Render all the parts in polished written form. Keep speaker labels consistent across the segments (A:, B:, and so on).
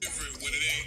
A: Different when it ain't.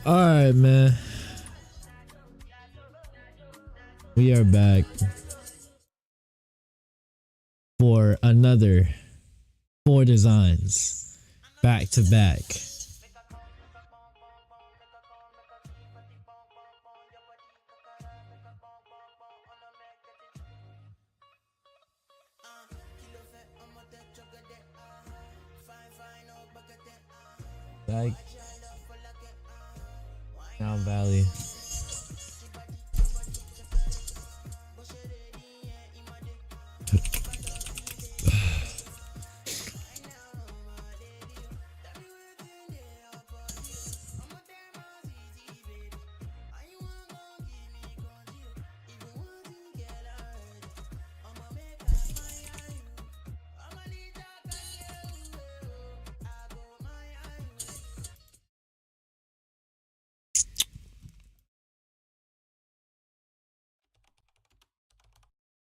B: All right, man. We are back for another 4 designs back to back. Back down valley.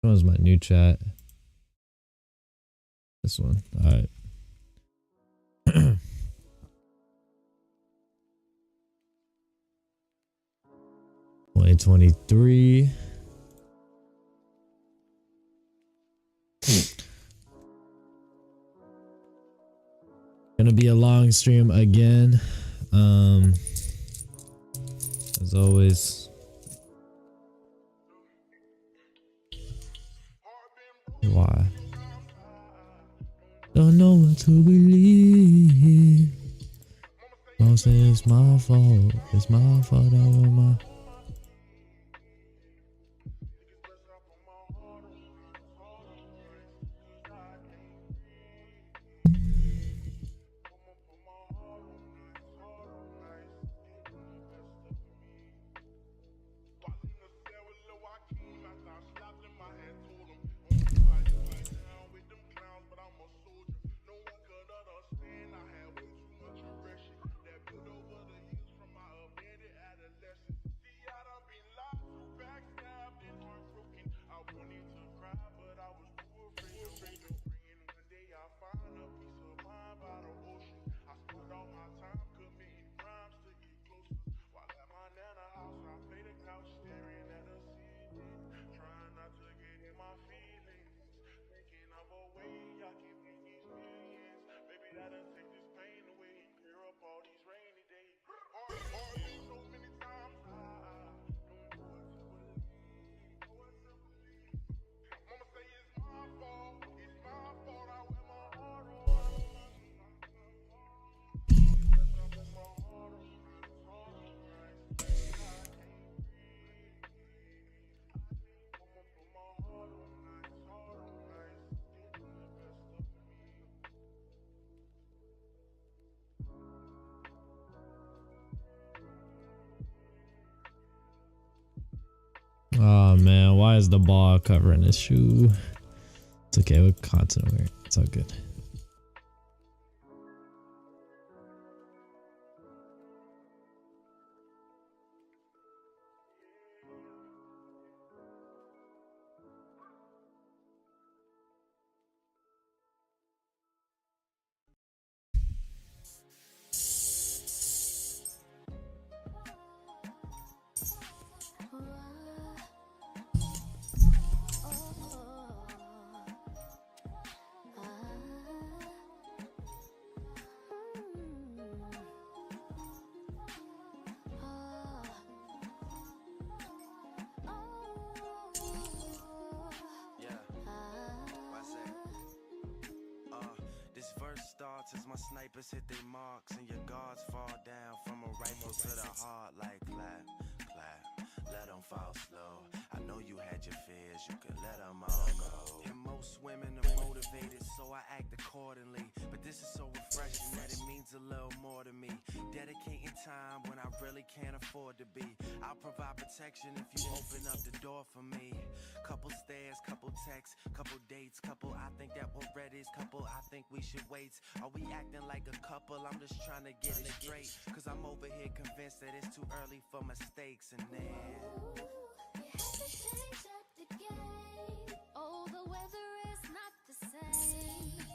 B: That was my new chat. This one. All right. 2023. Gonna be a long stream again. As always. Why? Don't know what to believe. Don't say it's my fault. It's my fault. I want my. Oh man, why is the ball covering his shoe? It's okay, with content wear. It's all good.
A: As my snipers hit their marks and your guards fall down from a rifle to the heart like clap, clap, let them fall slow. I know you had your fears, you can let them all go. And most women are motivated, so I act accordingly. But this is so refreshing that it means a little more to me. Dedicating time when I really can't afford to be. I'll provide protection if you open up the door for me. Couple stares, couple texts, couple dates, couple I think that we're ready, couple I think we should wait. Are we acting like a couple? I'm just trying to get it straight, cause I'm over here convinced that it's too early for mistakes. And then
C: you had to change up the game. Oh, the weather is not the same.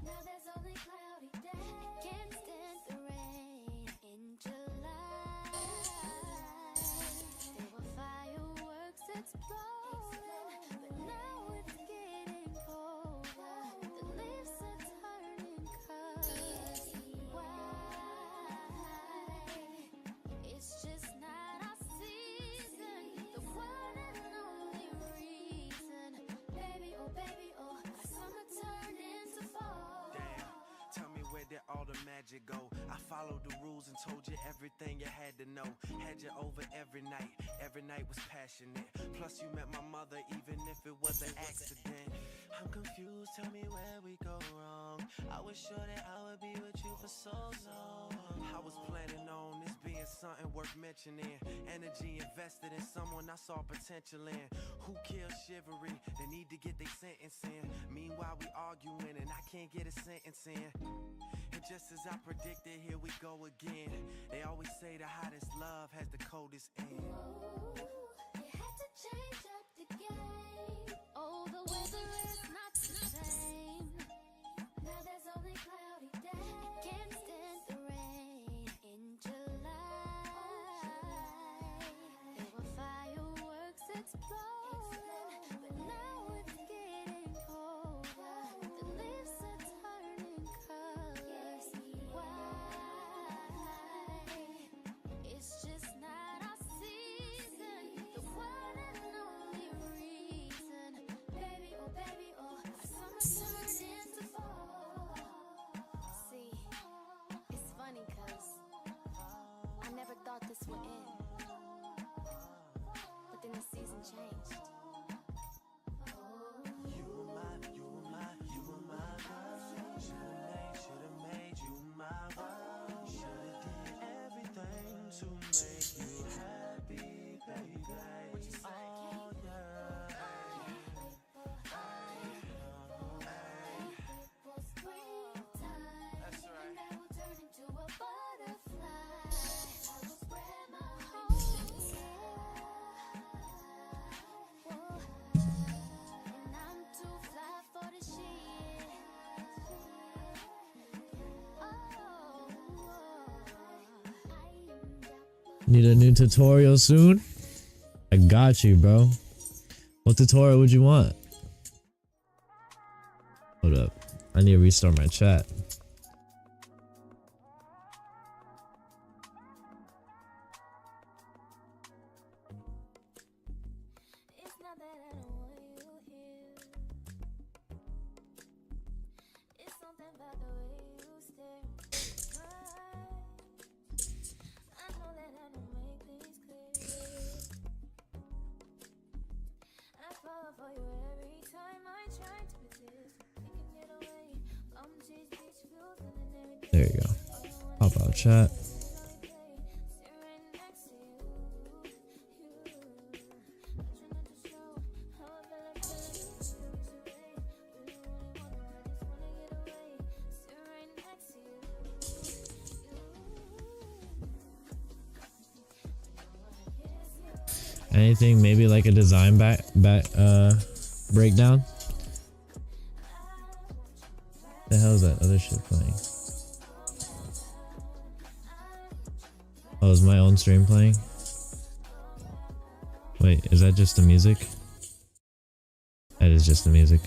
C: Now there's only cloudy days. Can't stand the rain in July. There were fireworks exploding, but now it's getting colder. The leaves are turning colors. Why? It's just not our season. The one and only reason. Baby, oh, our summer turned into fall.
A: damn, tell me where did all the magic go? I followed the rules and told you everything you had to know. Had you over every night was passionate. Plus you met my mother even if it was an accident. I'm confused, tell me where we go wrong. I was sure that I would be with you for so long. I was planning on this being something worth mentioning. Energy invested in someone I saw potential in. Who killed chivalry? They need to get their sentence in. Meanwhile we arguing and I can't get a sentence in. And just as I predicted, here we go again. They always say the hottest love has the coldest end.
C: You had to change up the game. Oh, the weather is not the same. Now there's only cloudy days. Can't stand the rain in July. There were fireworks exploding, but now it's getting colder. The leaves are turning colors. Why? It's just not our season. The one and only reason. Baby, oh, our summer turned into fall. See, it's funny cause I never thought this would end. But then the season changed.
A: You were my girl. Should've made you my world. Should've did everything to make you happy, baby. Oh yeah. That's right.
C: And I will turn into a butterfly. I will spread my wings. And I'm too fly for the shit.
B: Need a new tutorial soon? I got you, bro. What tutorial would you want? Hold up. I need to restart my chat.
C: It's not that I don't want you here. It's something about the way you stare into my eyes. I know that I don't make things clear. I fall for you every time I try to resist. We can get away. Come chase these feels and then every day.
B: There you go. Pop out chat. Anything, maybe like a design breakdown. The hell is that other shit playing? Oh, is my own stream playing? Wait, is that just the music? That is just the music.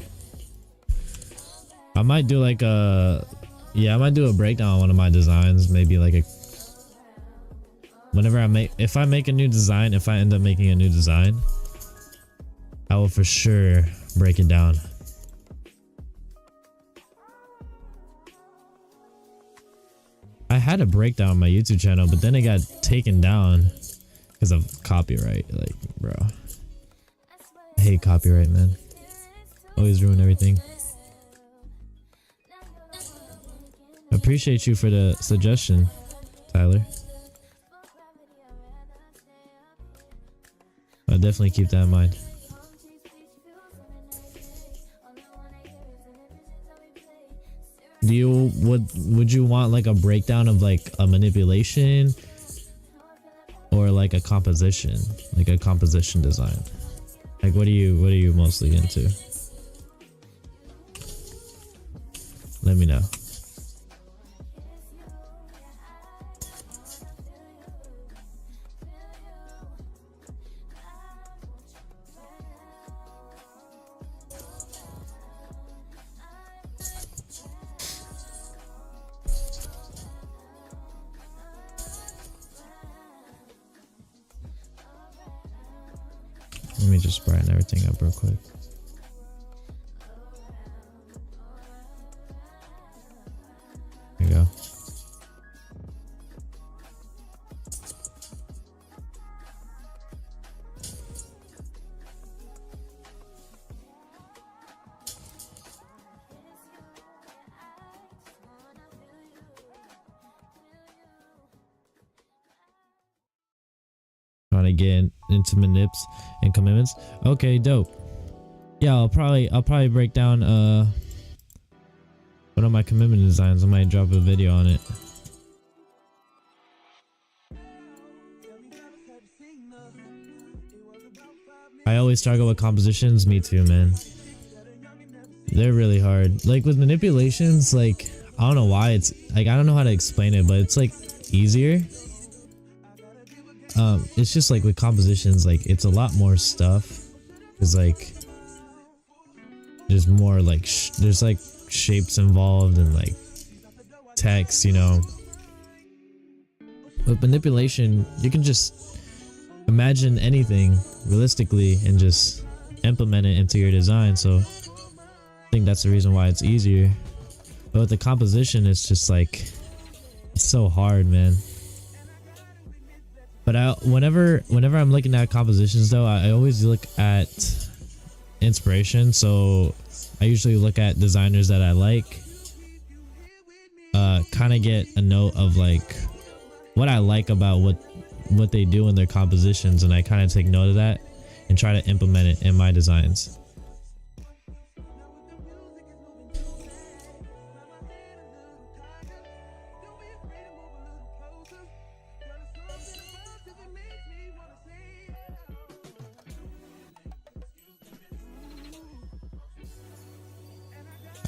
B: I might do like a, yeah, I might do a breakdown on one of my designs. Maybe like a, whenever if I make a new design, if I end up making a new design, I will for sure break it down. I had a breakdown on my YouTube channel, but then it got taken down because of copyright. Like, bro, I hate copyright, man. Always ruin everything. I appreciate you for the suggestion, Tyler. I'll definitely keep that in mind. Do you would you want like a breakdown of like a manipulation or like a composition, like a composition design? Like what are you mostly into? Let me know. Let me just brighten everything up real quick. There you go. Trying to get into manips and commitments. Okay, dope. Yeah, I'll probably break down one of my commitment designs. I might drop a video on it. I always struggle with compositions. Me too, man. They're really hard. Like with manipulations, like I don't know why it's like, I don't know how to explain it, but it's like easier. It's just like with compositions, like it's a lot more stuff. Cause like there's more like there's like shapes involved and like text, you know. With manipulation, you can just imagine anything realistically and just implement it into your design. So I think that's the reason why it's easier. But with the composition, it's just like it's so hard, man. But whenever I'm looking at compositions though, I always look at inspiration. So I usually look at designers that I like, kind of get a note of like what I like about what they do in their compositions, and I kind of take note of that and try to implement it in my designs.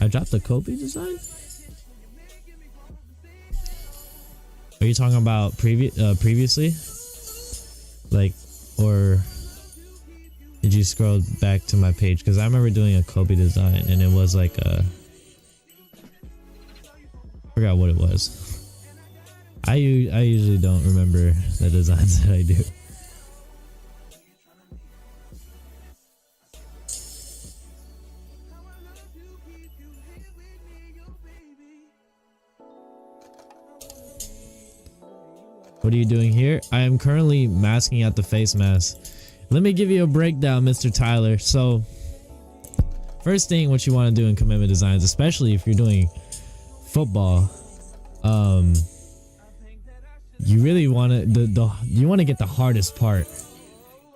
B: I dropped the Kobe design? Are you talking about previously? Like, or did you scroll back to my page? Because I remember doing a Kobe design and it was like a, I forgot what it was. I usually don't remember the designs that I do. What are you doing here? I am currently masking out the face mask. Let me give you a breakdown, Mr. Tyler. So, first thing, what you want to do in commitment designs, especially if you're doing football, you really want to you want to get the hardest part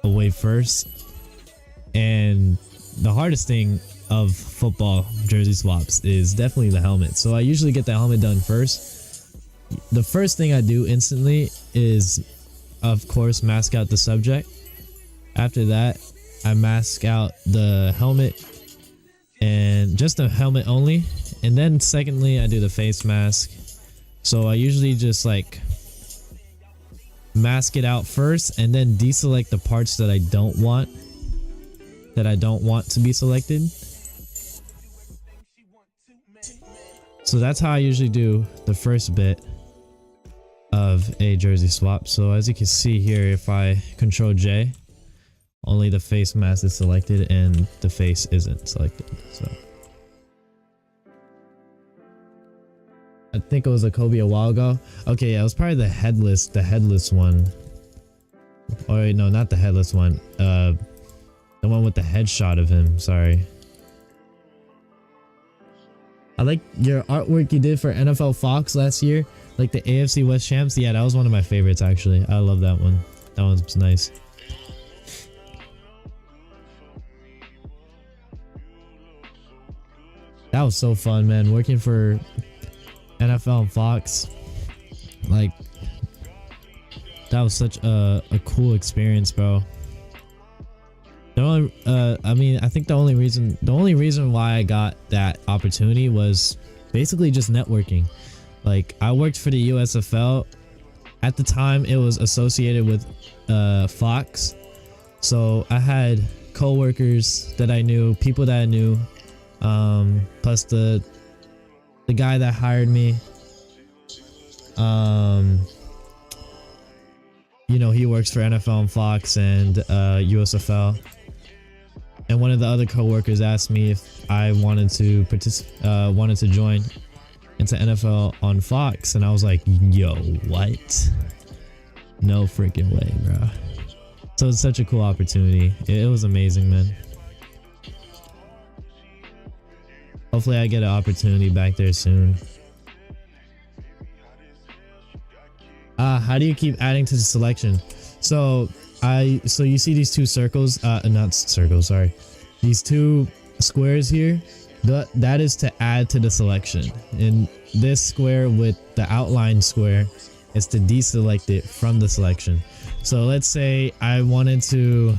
B: away first. And the hardest thing of football jersey swaps is definitely the helmet. So I usually get the helmet done first. The first thing I do instantly is, of course, mask out the subject. After that, I mask out the helmet and just the helmet only. And then secondly, I do the face mask. So I usually just like mask it out first and then deselect the parts that I don't want to be selected. So that's how I usually do the first bit of a jersey swap. So as you can see here, if I control J, only the face mask is selected and the face isn't selected. So I think it was a Kobe a while ago. Okay, yeah, it was probably the headless one. Oh wait, no, not the headless one. The one with the headshot of him, sorry. I like your artwork you did for NFL Fox last year, like the AFC West champs. Yeah, that was one of my favorites actually. I love that one. That one's nice. That was so fun, man, working for NFL and Fox. Like, that was such a cool experience, bro. I mean, I think the only reason why I got that opportunity was basically just networking. Like, I worked for the USFL. At the time, it was associated with Fox. So I had co-workers that I knew, people that I knew, plus the guy that hired me. You know, he works for NFL and Fox and USFL. And one of the other co-workers asked me if I wanted to join into NFL on Fox, and I was like, yo, what? No freaking way, bro. So it's such a cool opportunity. It was amazing, man. Hopefully I get an opportunity back there soon. How do you keep adding to the selection? So you see these two circles, not circles, sorry. These two squares here, that is to add to the selection. And this square with the outline square is to deselect it from the selection. So let's say I wanted to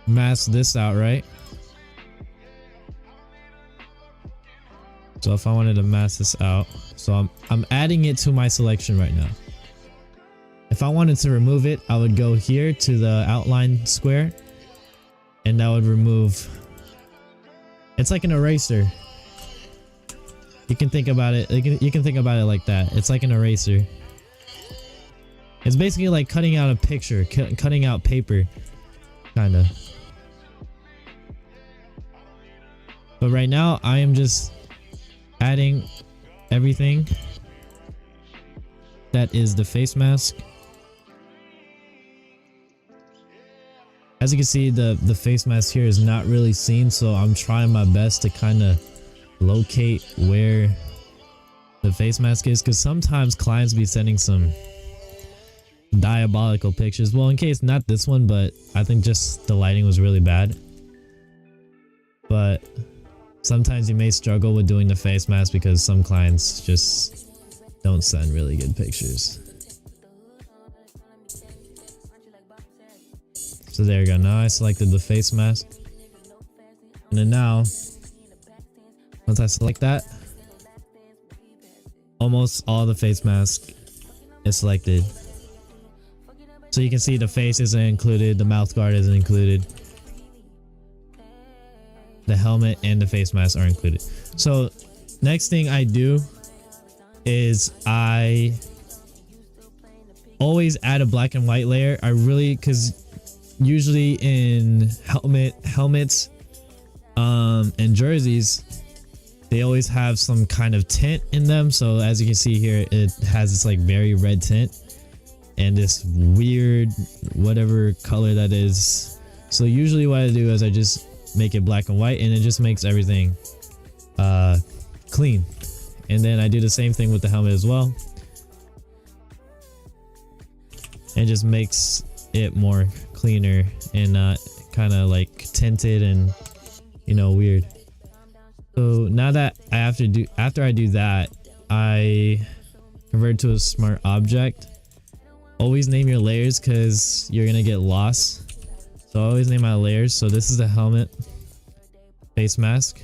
B: mask this out, right? So if I wanted to mask this out, so I'm adding it to my selection right now. If I wanted to remove it, I would go here to the outline square and that would remove. It's like an eraser. You can think about it. You can think about it like that. It's like an eraser. It's basically like cutting out a picture, cutting out paper, kinda. But right now, I am just adding everything that is the face mask. As you can see, the face mask here is not really seen, so I'm trying my best to kind of locate where the face mask is, because sometimes clients be sending some diabolical pictures. Well, in case not this one, but I think just the lighting was really bad. But sometimes you may struggle with doing the face mask because some clients just don't send really good pictures. So there you go. Now I selected the face mask. And then now, once I select that, almost all the face mask is selected. So you can see the face isn't included, the mouth guard isn't included. The helmet and the face mask are included. So next thing I do is I always add a black and white layer. Because usually in helmets and jerseys, they always have some kind of tint in them. So as you can see here, it has this like very red tint and this weird whatever color that is. So usually what I do is I just make it black and white, and it just makes everything clean. And then I do the same thing with the helmet as well, and just makes it more cleaner and not kind of like tinted and, you know, weird. So now that after I do that, I convert to a smart object. Always name your layers because you're gonna get lost So I always name my layers. So this is the helmet, face mask.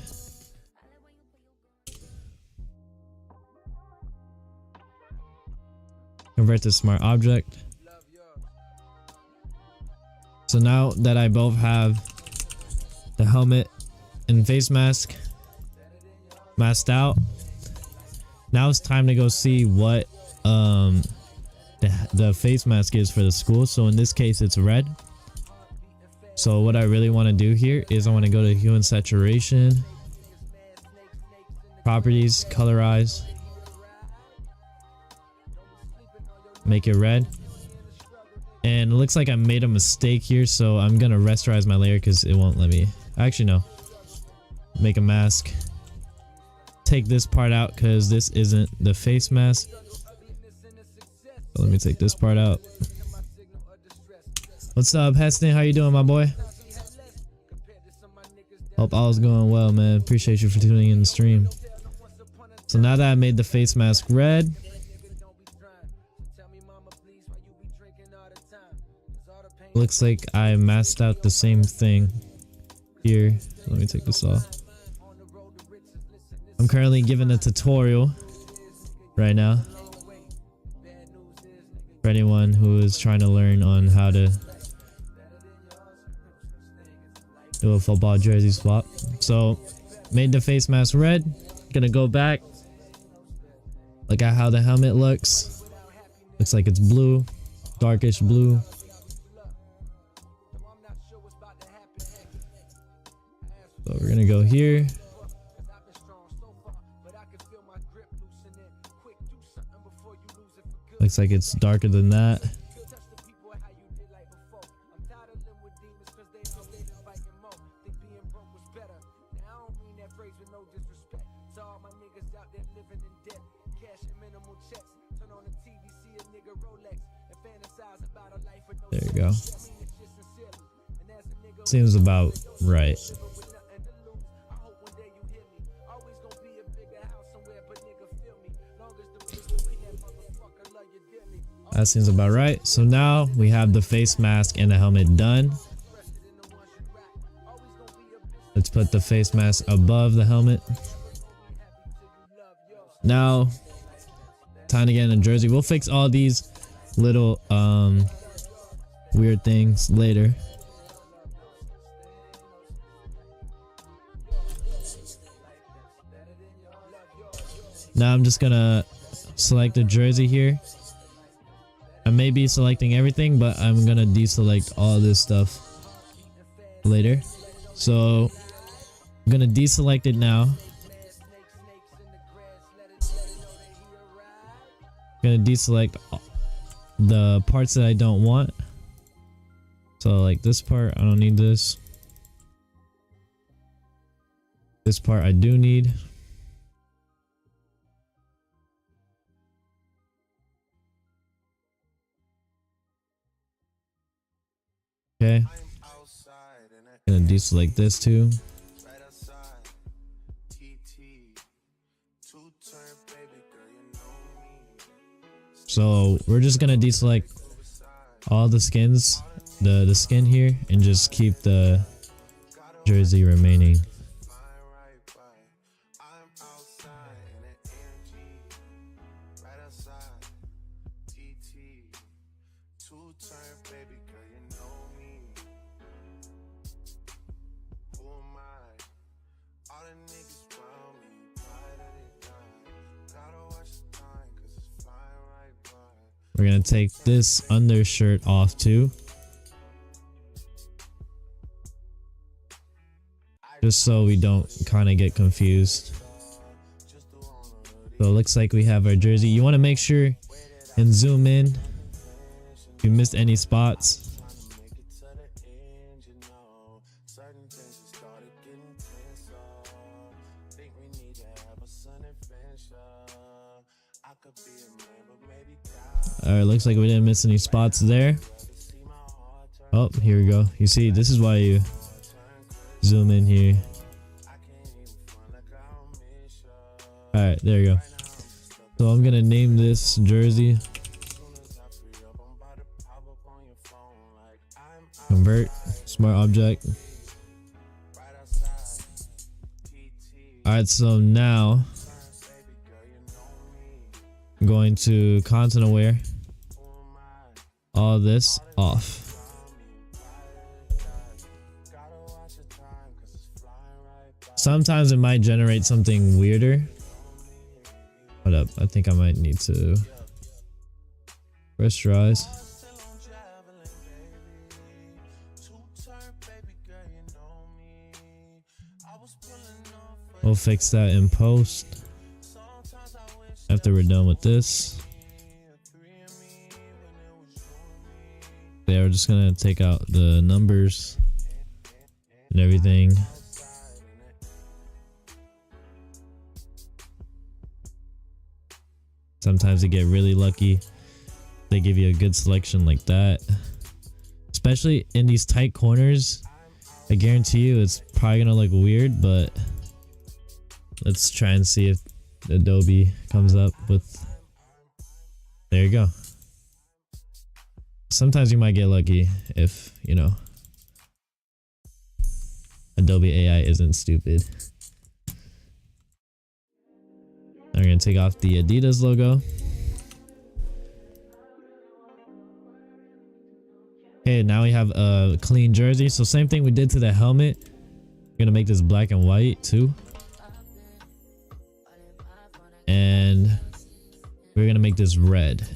B: Convert to smart object. So now that I both have the helmet and face mask masked out, now it's time to go see what the face mask is for the school. So in this case it's red. So what I really want to do here is I want to go to hue and saturation, properties, colorize, make it red. And it looks like I made a mistake here, so I'm gonna rasterize my layer because it won't let me. Actually, no. Make a mask. Take this part out because this isn't the face mask. So let me take this part out. What's up, Heston? How you doing, my boy? Hope all is going well, man. Appreciate you for tuning in the stream. So now that I made the face mask red, looks like I masked out the same thing here. Let me take this off. I'm currently giving a tutorial right now for anyone who is trying to learn on how to do a football jersey swap. So made the face mask red. Gonna go back. Look at how the helmet looks. Looks like it's blue, darkish blue. So we're gonna go here. Looks like it's darker than that. There you go. Seems about right. That seems about right. So now we have the face mask and the helmet done. Let's put the face mask above the helmet. Now, time to get in a jersey. We'll fix all these little weird things later. Now I'm just gonna select a jersey here. I may be selecting everything, but I'm gonna deselect all this stuff later. So I'm gonna deselect it now. Gonna deselect the parts that I don't want. So like this part, I don't need this. This part I do need. Okay. Gonna deselect this too. So we're just gonna deselect all the skins, the skin here, and just keep the jersey remaining. We're gonna take this undershirt off too, just so we don't kind of get confused. So it looks like we have our jersey. You want to make sure and zoom in if you missed any spots. Alright, looks like we didn't miss any spots there. Oh, here we go. You see, this is why you zoom in here. Alright, there you go. So I'm gonna name this jersey. Convert Smart object. Alright, so now I'm going to content aware. All this off. Sometimes it might generate something weirder. Hold up, I think I might need to rest your eyes. We'll fix that in post after we're done with this. Yeah, we're just gonna take out the numbers and everything. Sometimes they get really lucky. They give you a good selection like that. Especially in these tight corners. I guarantee you it's probably gonna look weird, but let's try and see if Adobe comes up with... There you go. Sometimes you might get lucky if, you know, Adobe AI isn't stupid. Now we're gonna take off the Adidas logo. Okay, now we have a clean jersey. So same thing we did to the helmet. We're gonna make this black and white too. And we're gonna make this red.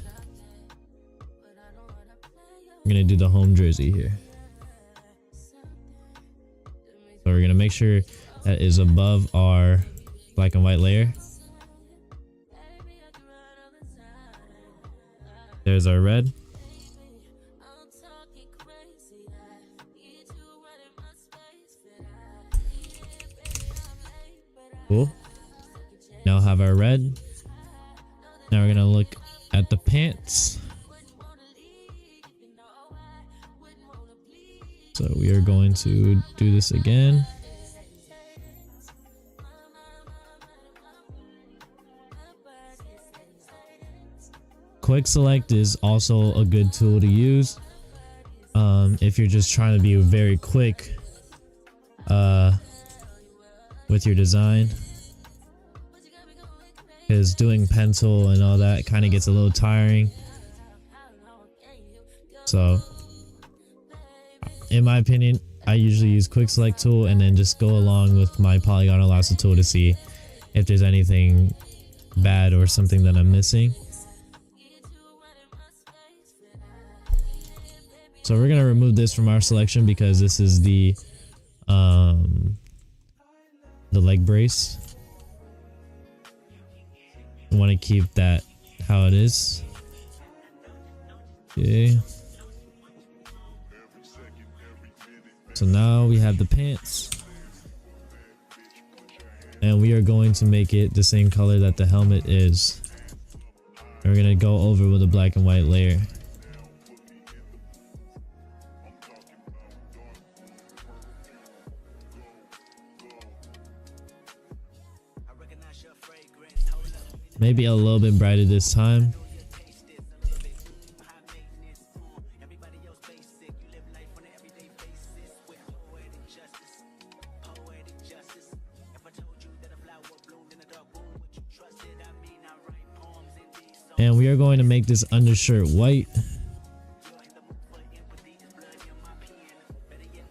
B: I'm gonna do the home jersey here. So we're gonna make sure that is above our black and white layer. There's our red. Cool. Now have our red. Now we're gonna look at the pants. So we are going to do this again. Quick select is also a good tool to use if you're just trying to be very quick with your design, because doing pencil and all that kind of gets a little tiring. So in my opinion, I usually use quick select tool and then just go along with my polygonal lasso tool to see if there's anything bad or something that I'm missing. So we're gonna remove this from our selection because this is the leg brace. I want to keep that how it is. Okay. So now we have the pants. And we are going to make it the same color that the helmet is. And we're gonna go over with a black and white layer. Maybe a little bit brighter this time. And we are going to make this undershirt white.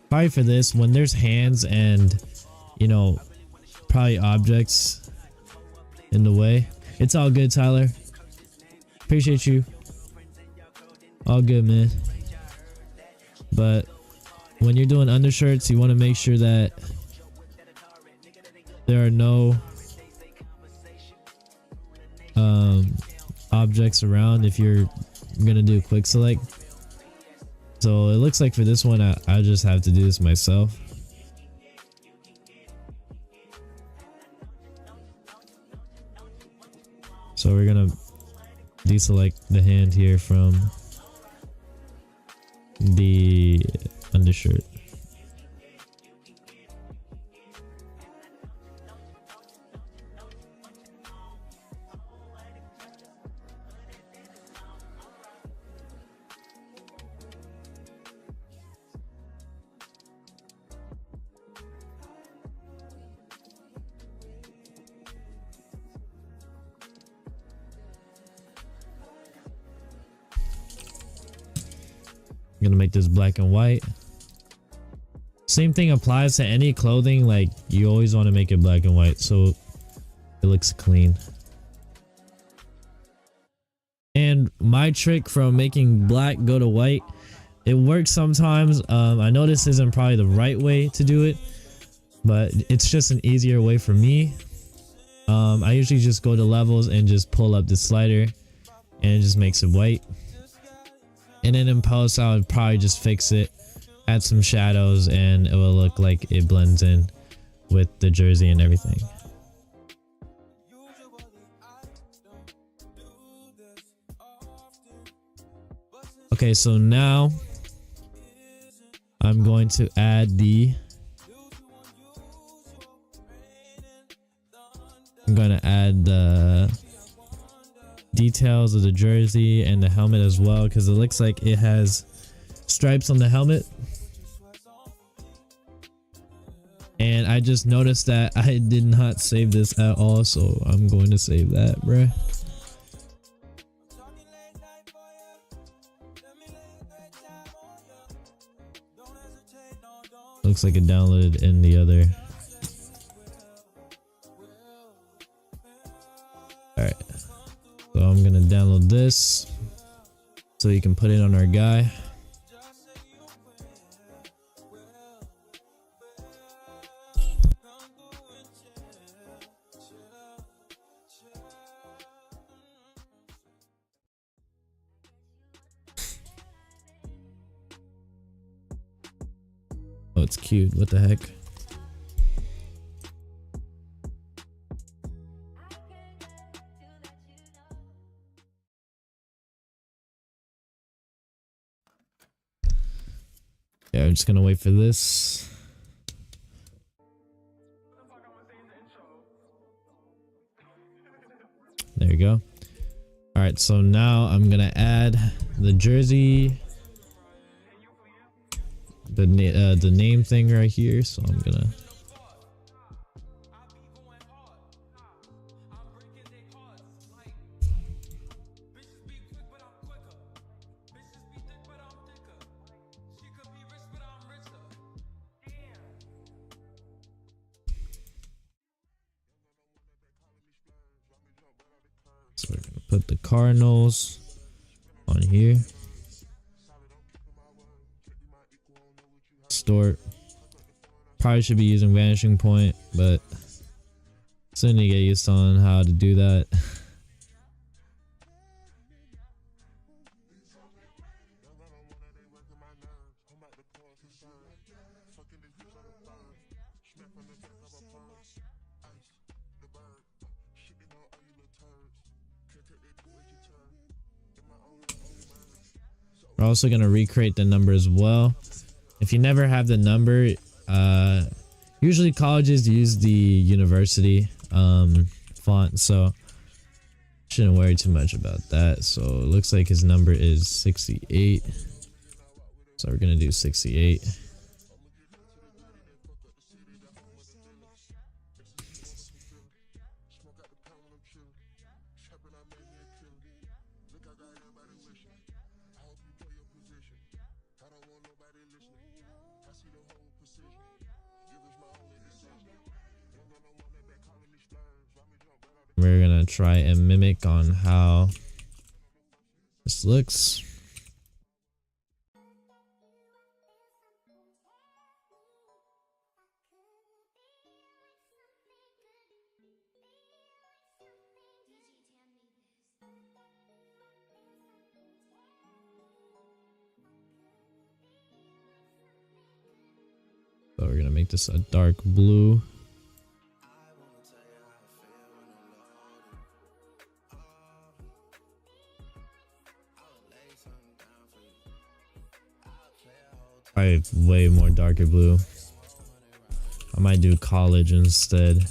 B: Probably for this, when there's hands and, you know, probably objects in the way. It's all good, Tyler. Appreciate you. All good, man. But when you're doing undershirts, you want to make sure that there are no objects around if you're gonna do a quick select. So it looks like for this one, I just have to do this myself. So we're gonna deselect the hand here from the undershirt. I'm gonna make this black and white. Same thing applies to any clothing. Like, you always want to make it black and white so it looks clean. And my trick from making black go to white, it works sometimes. I know this isn't probably the right way to do it, but it's just an easier way for me. I usually just go to levels and just pull up the slider and it just makes it white. And then in post, I would probably just fix it, add some shadows, and it will look like it blends in with the jersey and everything. Okay, so now I'm going to add the details of the jersey and the helmet as well, because it looks like it has stripes on the helmet. And I just noticed that I did not save this at all, so I'm going to save that, bruh. Looks like it downloaded in the other. Alright. So I'm gonna download this so you can put it on our guy. Oh, it's cute. What the heck? Yeah, I'm just gonna wait for this. There you go. All right, so now I'm gonna add the jersey, the name thing right here. So I'm gonna put the Cardinals on here. Distort. Probably should be using vanishing point, but soon you get used on how to do that. We're also going to recreate the number as well. If you never have the number, usually colleges use the university font, so shouldn't worry too much about that. So it looks like his number is 68. So we're going to do 68. We're gonna try and mimic on how this looks. So we're gonna make this a dark blue. Probably way more darker blue. I might do college instead.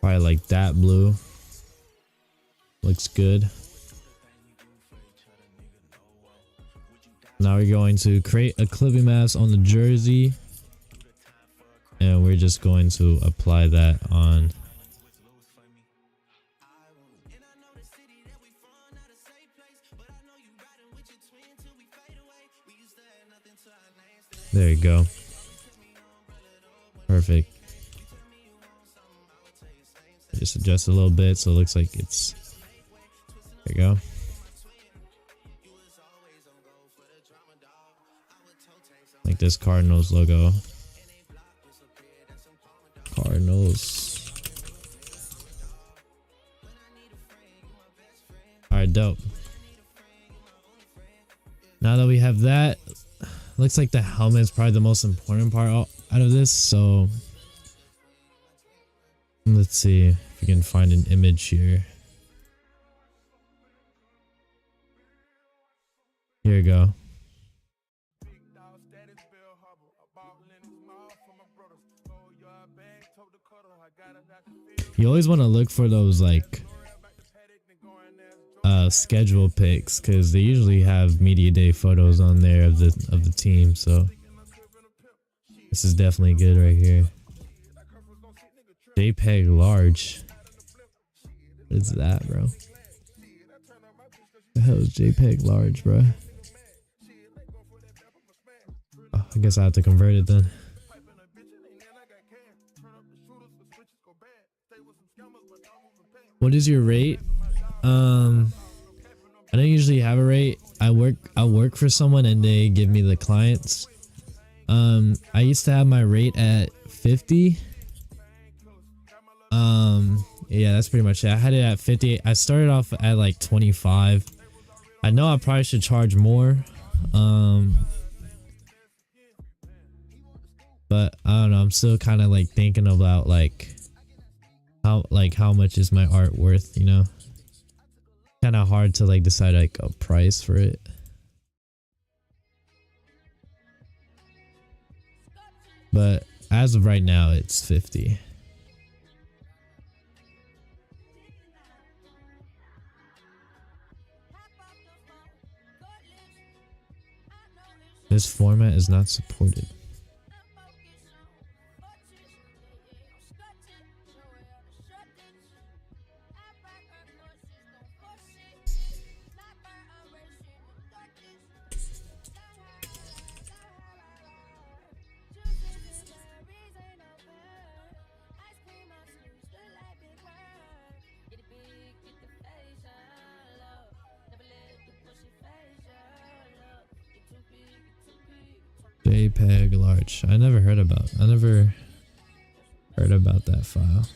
B: Probably like that blue. Looks good. now we're going to create a clipping mask on the jersey, and we're just going to apply that on. There you go. Perfect. Just adjust a little bit so it looks like it's. There you go. Like this Cardinals logo. Cardinals. Alright, dope. Now that we have that, looks like the helmet is probably the most important part out of this. So let's see if we can find an image here. Here we go. You always want to look for those like schedule pics, because they usually have media day photos on there of the team. So this is definitely good right here. JPEG large. What is that, bro? The hell is JPEG large, bro? Oh, I guess I have to convert it then. What is your rate? I don't usually have a rate. I work for someone and they give me the clients. I used to have my rate at 50. Yeah, that's pretty much it. I had it at 50. I started off at like 25. I know I probably should charge more. But I don't know. I'm still kind of like thinking about like how much is my art worth, you know? Kind of hard to like decide like a price for it. But as of right now, it's 50. This format is not supported. JPEG large. I never heard about that file.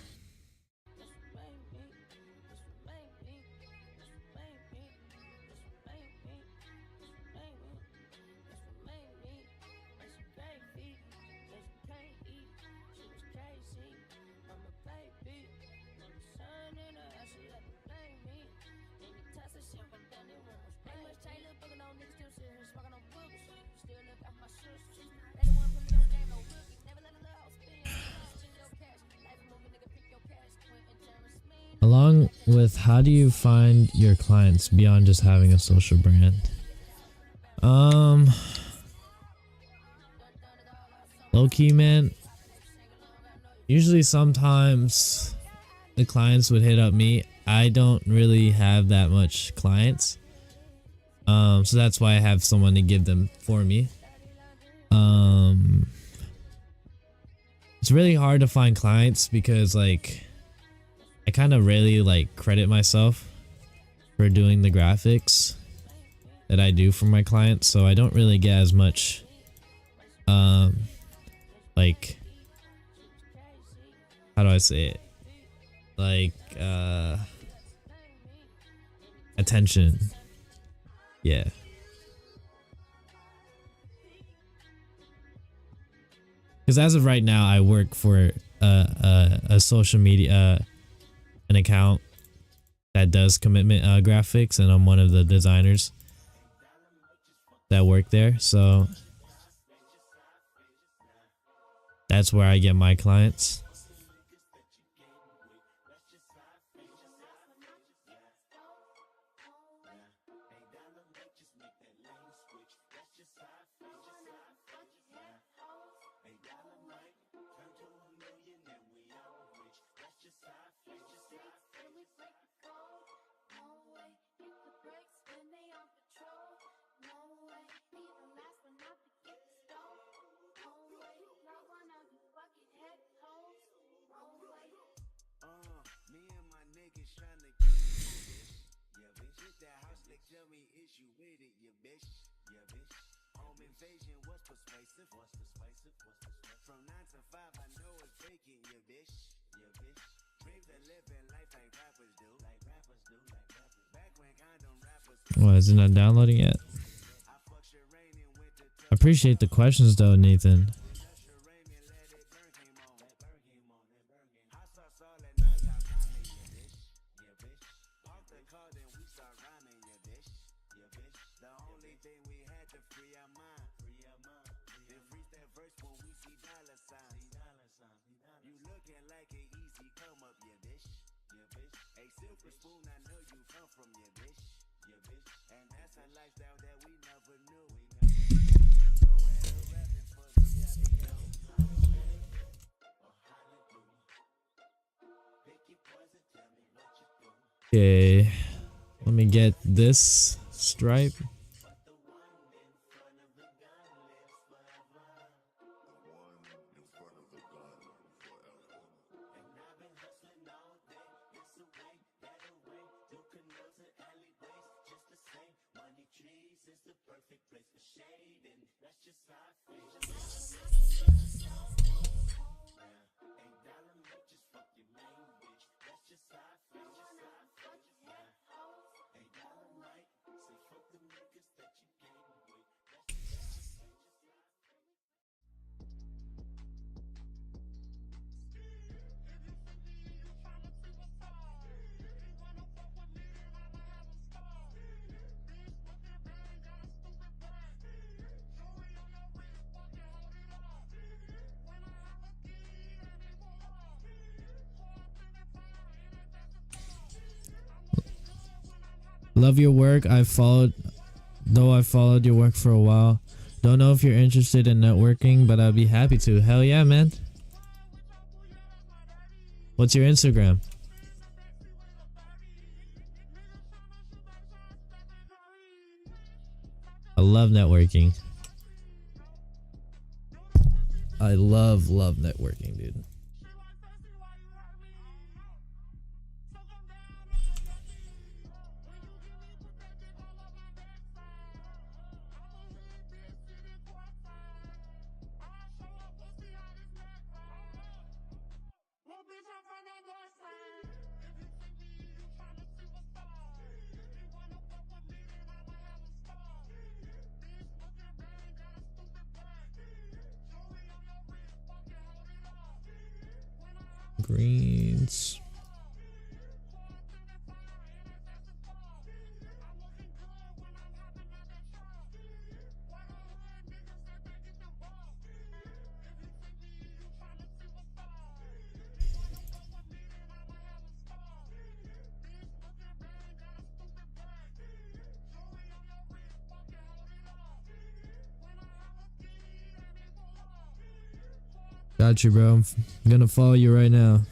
B: Along with, how do you find your clients beyond just having a social brand? Low key, man. Usually sometimes the clients would hit up me. I don't really have that much clients. So that's why I have someone to give them for me. It's really hard to find clients because like I kind of rarely like credit myself for doing the graphics that I do for my clients, so I don't really get as much like, how do I say it, like attention. Yeah. Because as of right now, I work for a social media an account that does commitment graphics, and I'm one of the designers that work there, so that's where I get my clients. What, is it not downloading yet? I appreciate the questions though, Nathan. Okay, let me get this stripe. Love your work. I followed your work for a while. Don't know if you're interested in networking, but I'd be happy to. Hell yeah, man. What's your Instagram? I love networking. I love networking, dude. Greens. Got you, bro. I'm gonna follow you right now.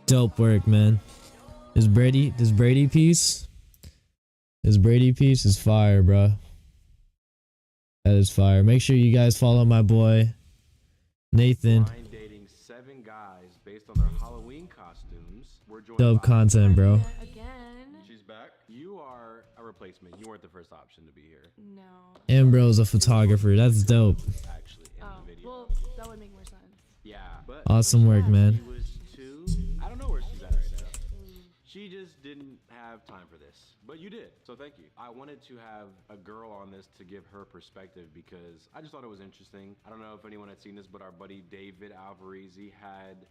B: Dope work, man. This Brady piece is fire, bro. That is fire. Make sure you guys follow my boy Nathan.
D: Blind dating 7 guys based on their Halloween costumes. We're joined
B: Dope
D: by
B: content, bro.
E: Again?
D: She's back. You are a replacement. You weren't the first option to be here.
E: No.
B: Ambro's a photographer. That's dope.
D: Actually, in
E: Oh,
D: the video.
E: well, that would make more sense.
D: Yeah, but
B: Awesome work, man.
D: She was 2. I don't know where she's at right now. She just didn't have time for this, but you did, so thank you. I wanted to have a girl on this to give her perspective because I just thought it was interesting. I don't know if anyone had seen this, but our buddy David Alvarezi had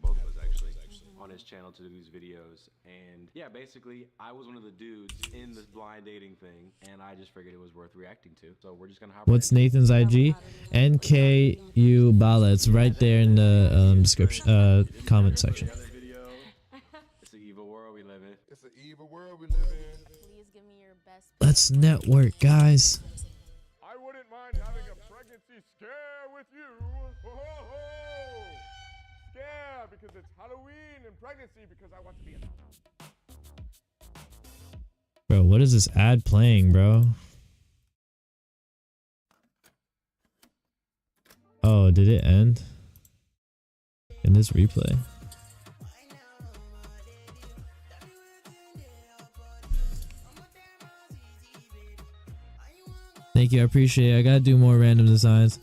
D: both of us actually, on his channel to do these videos. And yeah, basically, I was one of the dudes in this blind dating thing, and I just figured it was worth reacting to. So we're just gonna hop
B: What's
D: right in.
B: Nathan's IG? NKU Bala. It's right there in the description, comment section.
D: Another video. It's an evil world we live in.
F: It's an evil world we live in.
C: Please give me your best.
B: Let's network, guys.
F: I wouldn't mind having a pregnancy scare with you. Ho, ho, ho. Scare because it's Halloween and pregnancy because I want to be a...
B: Bro, what is this ad playing, bro? Oh, did it end in this replay? Thank you, I appreciate it. I gotta do more random designs,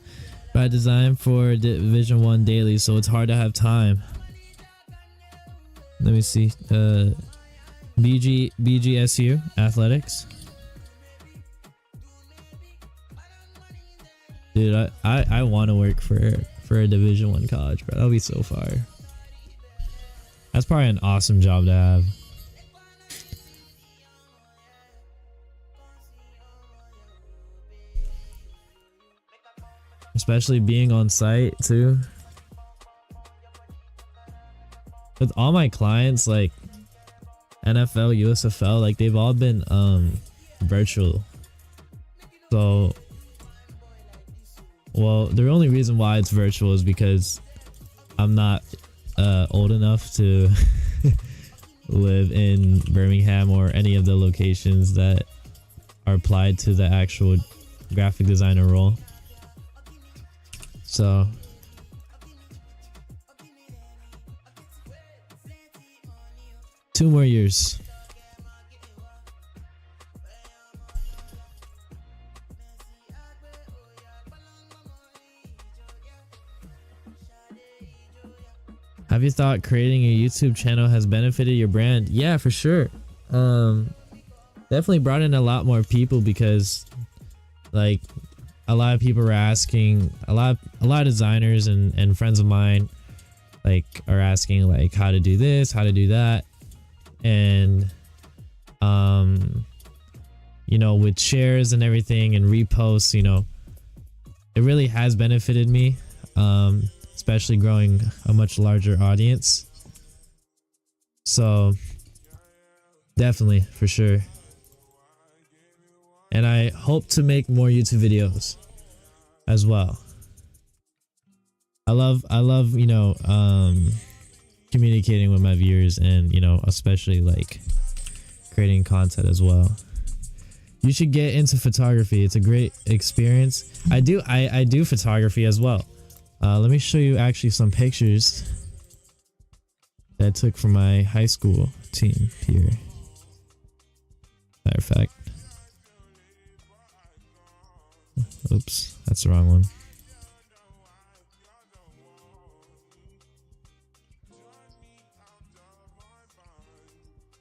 B: but I design for Division 1 daily, so it's hard to have time. Let me see. BGSU athletics. Dude, I want to work for a Division 1 college, bro. That'll be so fire. That's probably an awesome job to have. Especially being on site too. With all my clients, like NFL, USFL, like they've all been virtual. So, well, the only reason why it's virtual is because I'm not old enough to live in Birmingham or any of the locations that are applied to the actual graphic designer role. So two more years. Have you thought creating a YouTube channel has benefited your brand? Yeah, for sure. Definitely brought in a lot more people because like a lot of people were asking, a lot of designers and friends of mine like are asking like how to do this, how to do that. And you know, with shares and everything and reposts, you know, it really has benefited me, especially growing a much larger audience. So definitely, for sure. And I hope to make more YouTube videos as well. I love, you know, communicating with my viewers and, you know, especially like creating content as well. You should get into photography. It's a great experience. I do photography as well. Let me show you actually some pictures that I took from my high school team here. Matter of fact. Oops, that's the wrong one.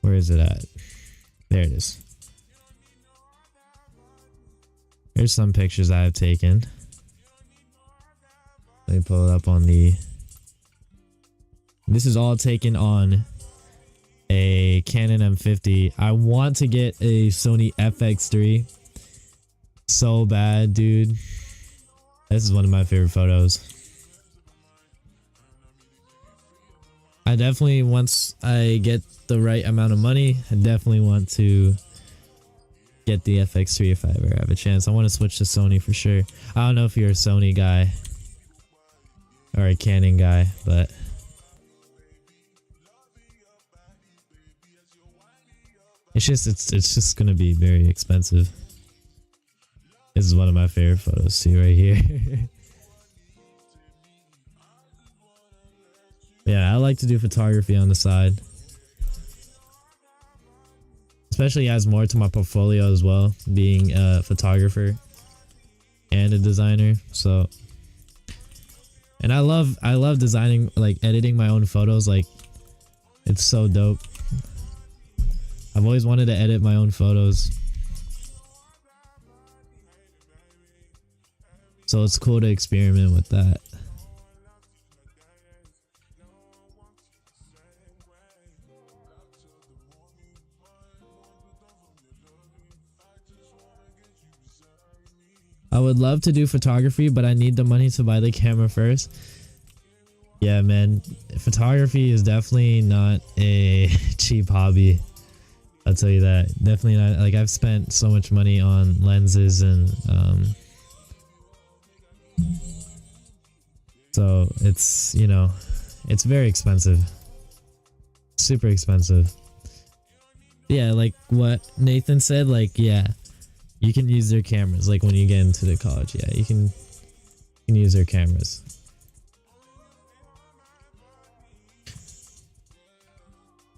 B: Where is it at? There it is. Here's some pictures I have taken. Let me pull it up on the... This is all taken on a Canon M50. I want to get a Sony FX3 so bad, dude. This is one of my favorite photos. I definitely, once I get the right amount of money, I definitely want to get the FX3 if I ever have a chance. I want to switch to Sony for sure. I don't know if you're a Sony guy or a Canon guy, but it's just gonna be very expensive. This is one of my favorite photos too, right here. Yeah, I like to do photography on the side. Especially adds more to my portfolio as well, being a photographer and a designer. So, and I love designing, like editing my own photos. Like, it's so dope. I've always wanted to edit my own photos. So it's cool to experiment with that. I would love to do photography, but I need the money to buy the camera first. Yeah, man. Photography is definitely not a cheap hobby. I'll tell you that. Definitely not. Like, I've spent so much money on lenses and so it's, you know, it's very expensive. Super expensive. Yeah, like what Nathan said, like, yeah, you can use their cameras like when you get into the college. Yeah, you can can use their cameras.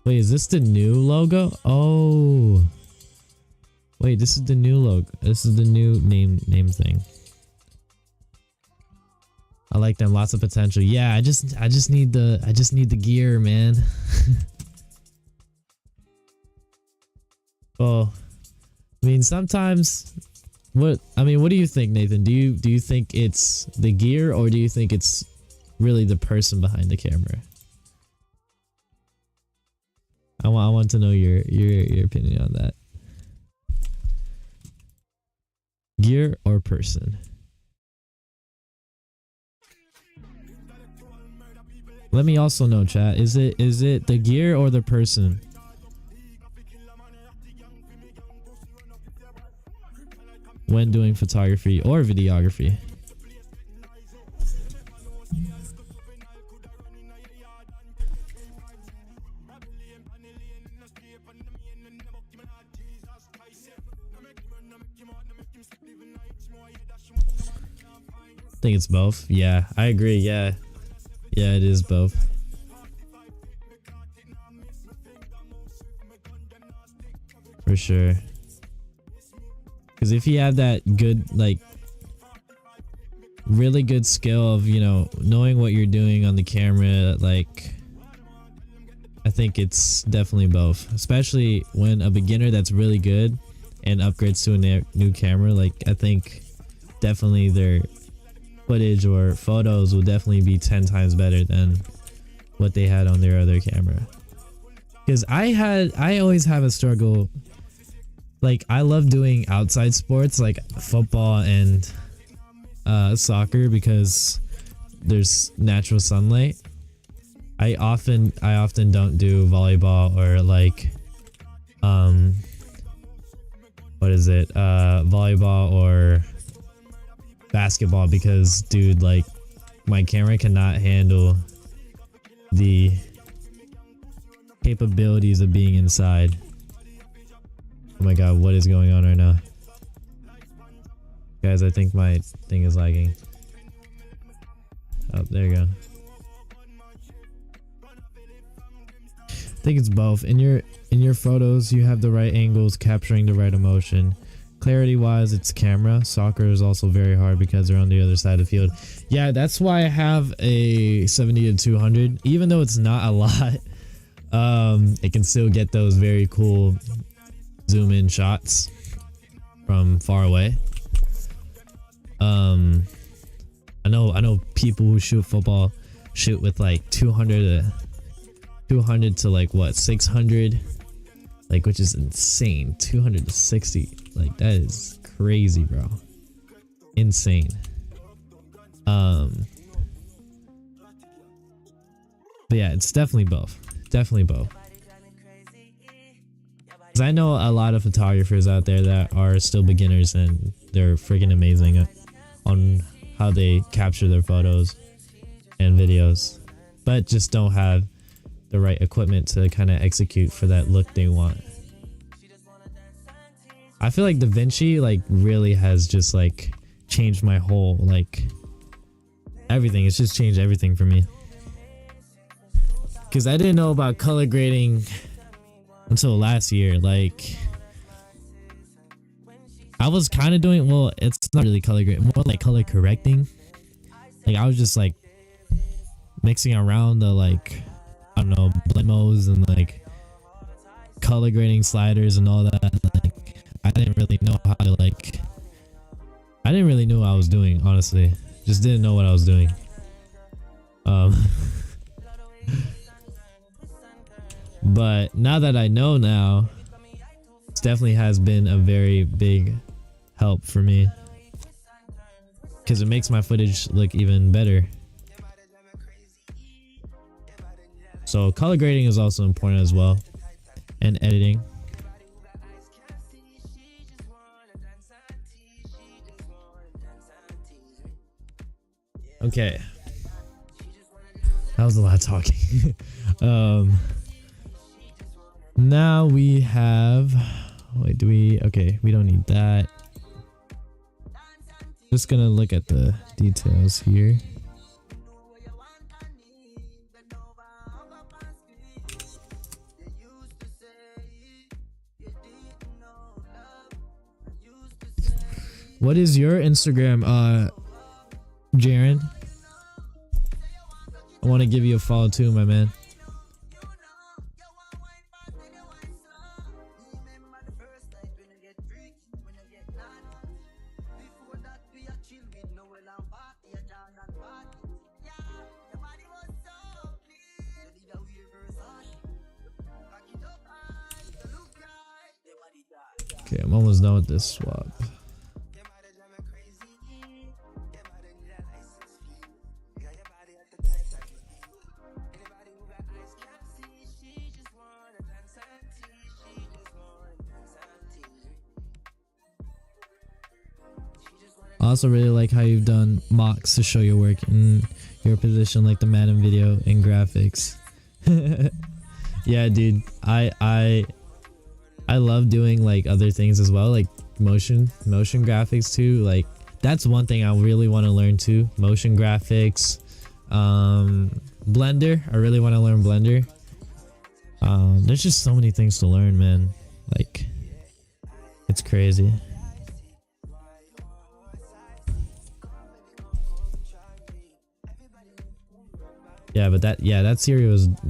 B: Wait, is this the new logo? Oh. Wait, this is the new logo. This is the new name thing. I like them. Lots of potential. Yeah, I just need the gear, man. Well, I mean, sometimes what do you think, Nathan? Do you think it's the gear, or do you think it's really the person behind the camera? I want to know your opinion on that. Gear or person? Let me also know, chat. Is it the gear or the person? When doing photography or videography? I think it's both. Yeah, I agree. Yeah, it is both. For sure. Because if you have that good, like, really good skill of, you know, knowing what you're doing on the camera, like, I think it's definitely both. Especially when a beginner that's really good and upgrades to a new camera, like, I think definitely their footage or photos will definitely be 10 times better than what they had on their other camera. Because I always have a struggle. Like, I love doing outside sports like football and soccer because there's natural sunlight. I often don't do volleyball or like volleyball or basketball because, dude, like, my camera cannot handle the capabilities of being inside. Oh my god, what is going on right now? Guys, I think my thing is lagging. Oh, there you go. I think it's both. In your photos, you have the right angles, capturing the right emotion. Clarity wise, it's camera. Soccer is also very hard because they're on the other side of the field. Yeah, that's why I have a 70-200. Even though it's not a lot, it can still get those very cool zoom in shots from far away. I know people who shoot football shoot with like 200 to like what, 600, like, which is insane. 200 to 60, like, that is crazy, bro. Insane. But yeah, it's definitely both. Definitely both. I know a lot of photographers out there that are still beginners and they're freaking amazing on how they capture their photos and videos, but just don't have the right equipment to kind of execute for that look they want. I feel like DaVinci like really has just like changed my whole, like, everything. It's just changed everything for me, because I didn't know about color grading until last year. Like, I was kind of doing, well, it's not really color grading, more like color correcting. Like, I was just like mixing around the, like, I don't know, blend modes and like color grading sliders and all that. Like, I didn't really know how to, like, I didn't really know what I was doing, honestly. Just didn't know what I was doing. But now that I know now, it definitely has been a very big help for me, because it makes my footage look even better. So color grading is also important as well, and editing. Okay, that was a lot of talking. Now we have, wait, do we, okay, we don't need that. Just gonna look at the details here. What is your Instagram, Jaren? I want to give you a follow too, my man. Okay, I'm almost done with this swap. I also really like how you've done mocks to show your work in your position, like the Madden video and graphics. Yeah, dude, I love doing like other things as well, like motion graphics too. Like that's one thing I really want to learn too. Motion graphics, Blender. I really want to learn Blender. There's just so many things to learn, man. Like it's crazy. Yeah, but that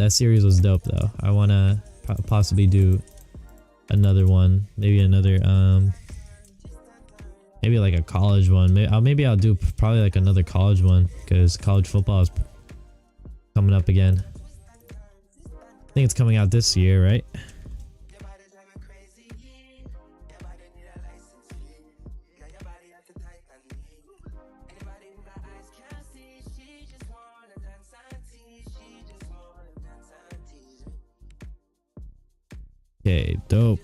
B: series was dope though. I want to possibly do another one, maybe like a college one. Maybe I'll do probably like another college one because college football is coming up again. I think it's coming out this year, right? Okay, dope.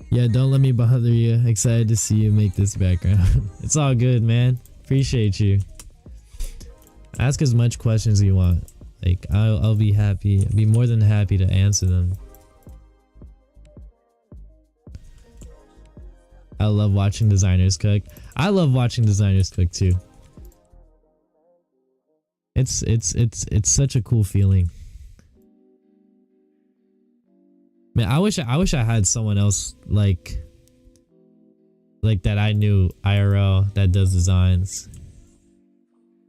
B: Yeah, don't let me bother you. Excited to see you make this background. It's all good, man. Appreciate you. Ask as much questions as you want. Like I'll be happy. I'll be more than happy to answer them. I love watching designers cook. I love watching designers cook too. It's such a cool feeling. Man, I wish I had someone else like that I knew IRL that does designs.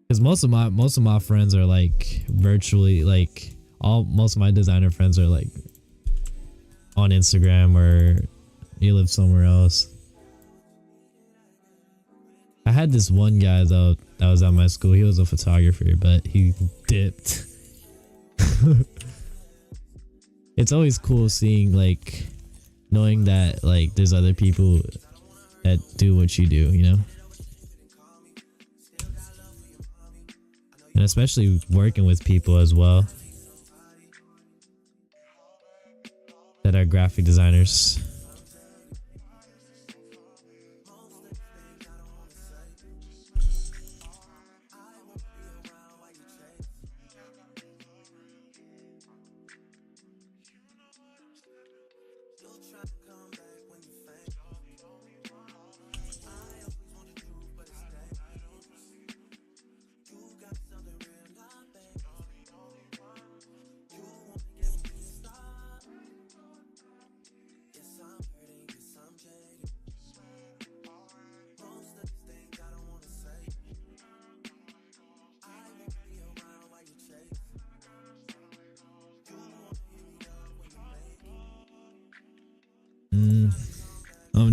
B: Cuz most of my friends are like virtually, like most of my designer friends are like on Instagram or you live somewhere else. I had this one guy though that was at my school. He was a photographer, but he dipped. It's always cool seeing, like, knowing that like there's other people that do what you do, you know? And especially working with people as well that are graphic designers.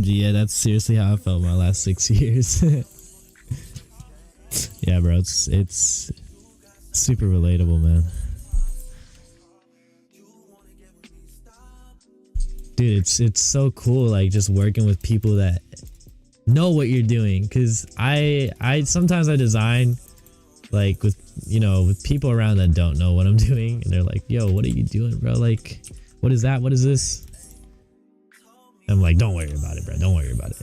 B: Yeah, that's seriously how I felt my last 6 years. Yeah, bro, it's super relatable, man. Dude, it's so cool, like just working with people that know what you're doing. Cause I sometimes I design like with people around that don't know what I'm doing, and they're like, "Yo, what are you doing, bro? Like, what is that? What is this?" I'm like, don't worry about it, bro. Don't worry about it.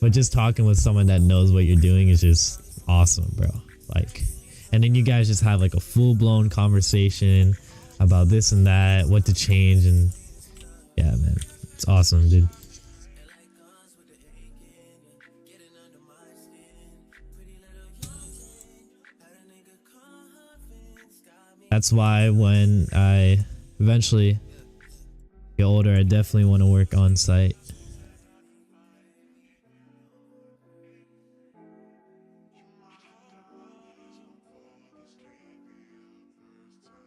B: But just talking with someone that knows what you're doing is just awesome, bro. Like, and then you guys just have like a full-blown conversation about this and that, what to change, and Yeah, man, it's awesome, dude. That's why when I eventually get older, I definitely want to work on site.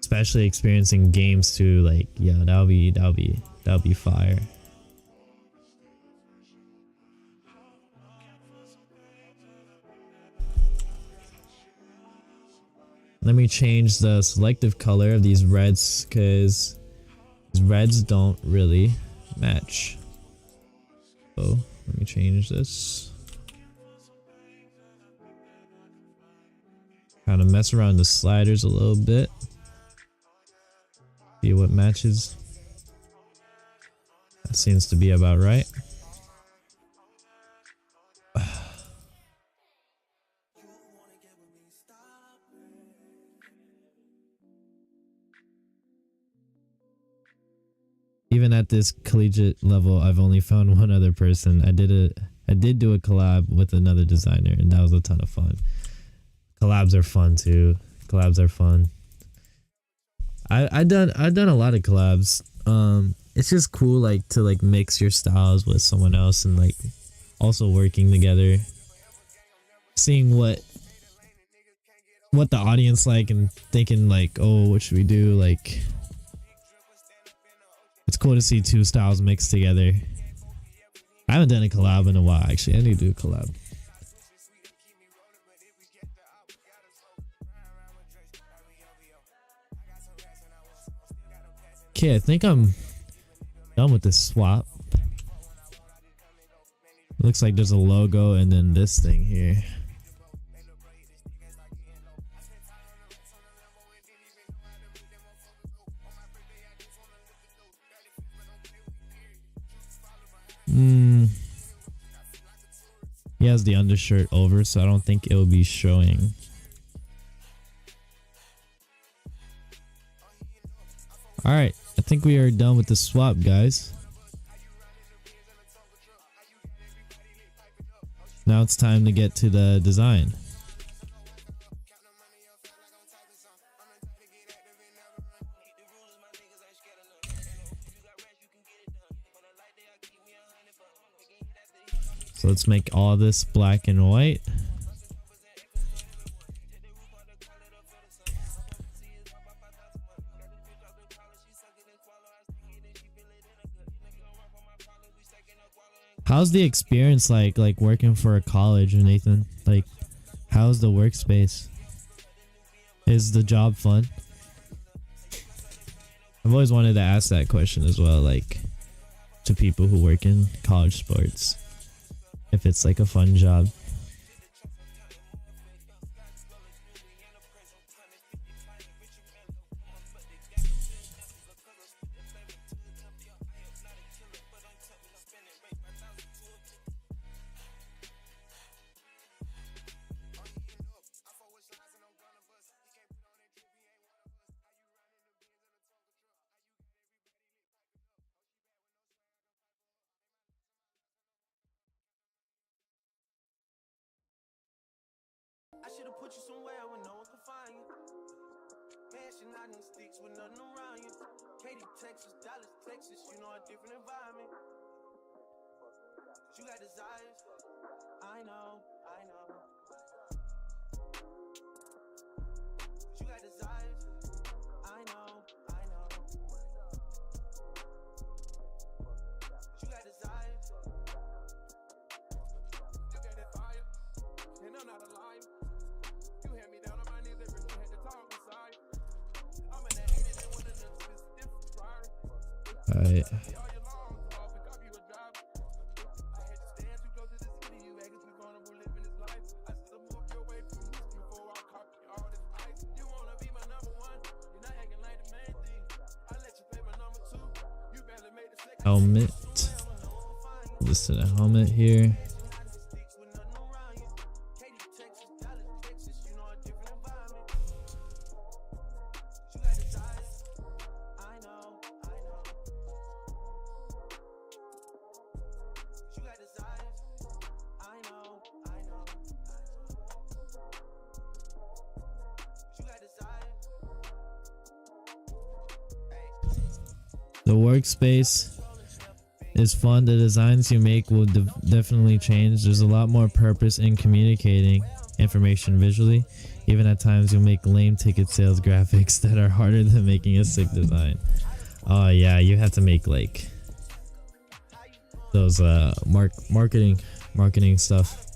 B: Especially experiencing games too, like, yeah, that'll be fire. Let me change the selective color of these reds because these reds don't really match. So let me change this. Kind of mess around the sliders a little bit. See what matches. That seems to be about right. Even at this collegiate level, I've only found one other person. I did do a collab with another designer, and that was a ton of fun. Collabs are fun too. Collabs are fun. I've done a lot of collabs. It's just cool, like, to like mix your styles with someone else and like also working together, seeing what the audience like and thinking like, oh, what should we do? Like, it's cool to see two styles mixed together. I haven't done a collab in a while, actually. I need to do a collab. Okay, I think I'm done with this swap. Looks like there's a logo and then this thing here. He has the undershirt over, so I don't think it will be showing. Alright, I think we are done with the swap, guys. Now it's time to get to the design. So let's make all this black and white. How's the experience like working for a college, Nathan? Like, how's the workspace? Is the job fun? I've always wanted to ask that question as well, like, to people who work in college sports, if it's like a fun job.
A: I should've put you somewhere where no one can find you. Mansion out in sticks with nothing around you. Katy, Texas, Dallas, Texas, you know a different environment. You got desires, I know. You got desires, I know. You got desires.
F: You got that fire, and I'm not a liar. You had me down on my knees every time I had to talk beside. I'm in that head and one of them is different priority.
B: Alright.
F: All your long, so I'll pick up you a driver. I had to stand too close to the city. You acting too vulnerable living this life. I should've moved your way from you before I caught you all this ice. You wanna be my number one, you're not acting like the main thing. I let you play my number two. You barely made the second.
B: Helmet. This to the helmet here. The workspace is fun. The designs you make will definitely change. There's a lot more purpose in communicating information visually. Even at times you'll make lame ticket sales graphics that are harder than making a sick design. Oh yeah, you have to make like those marketing stuff.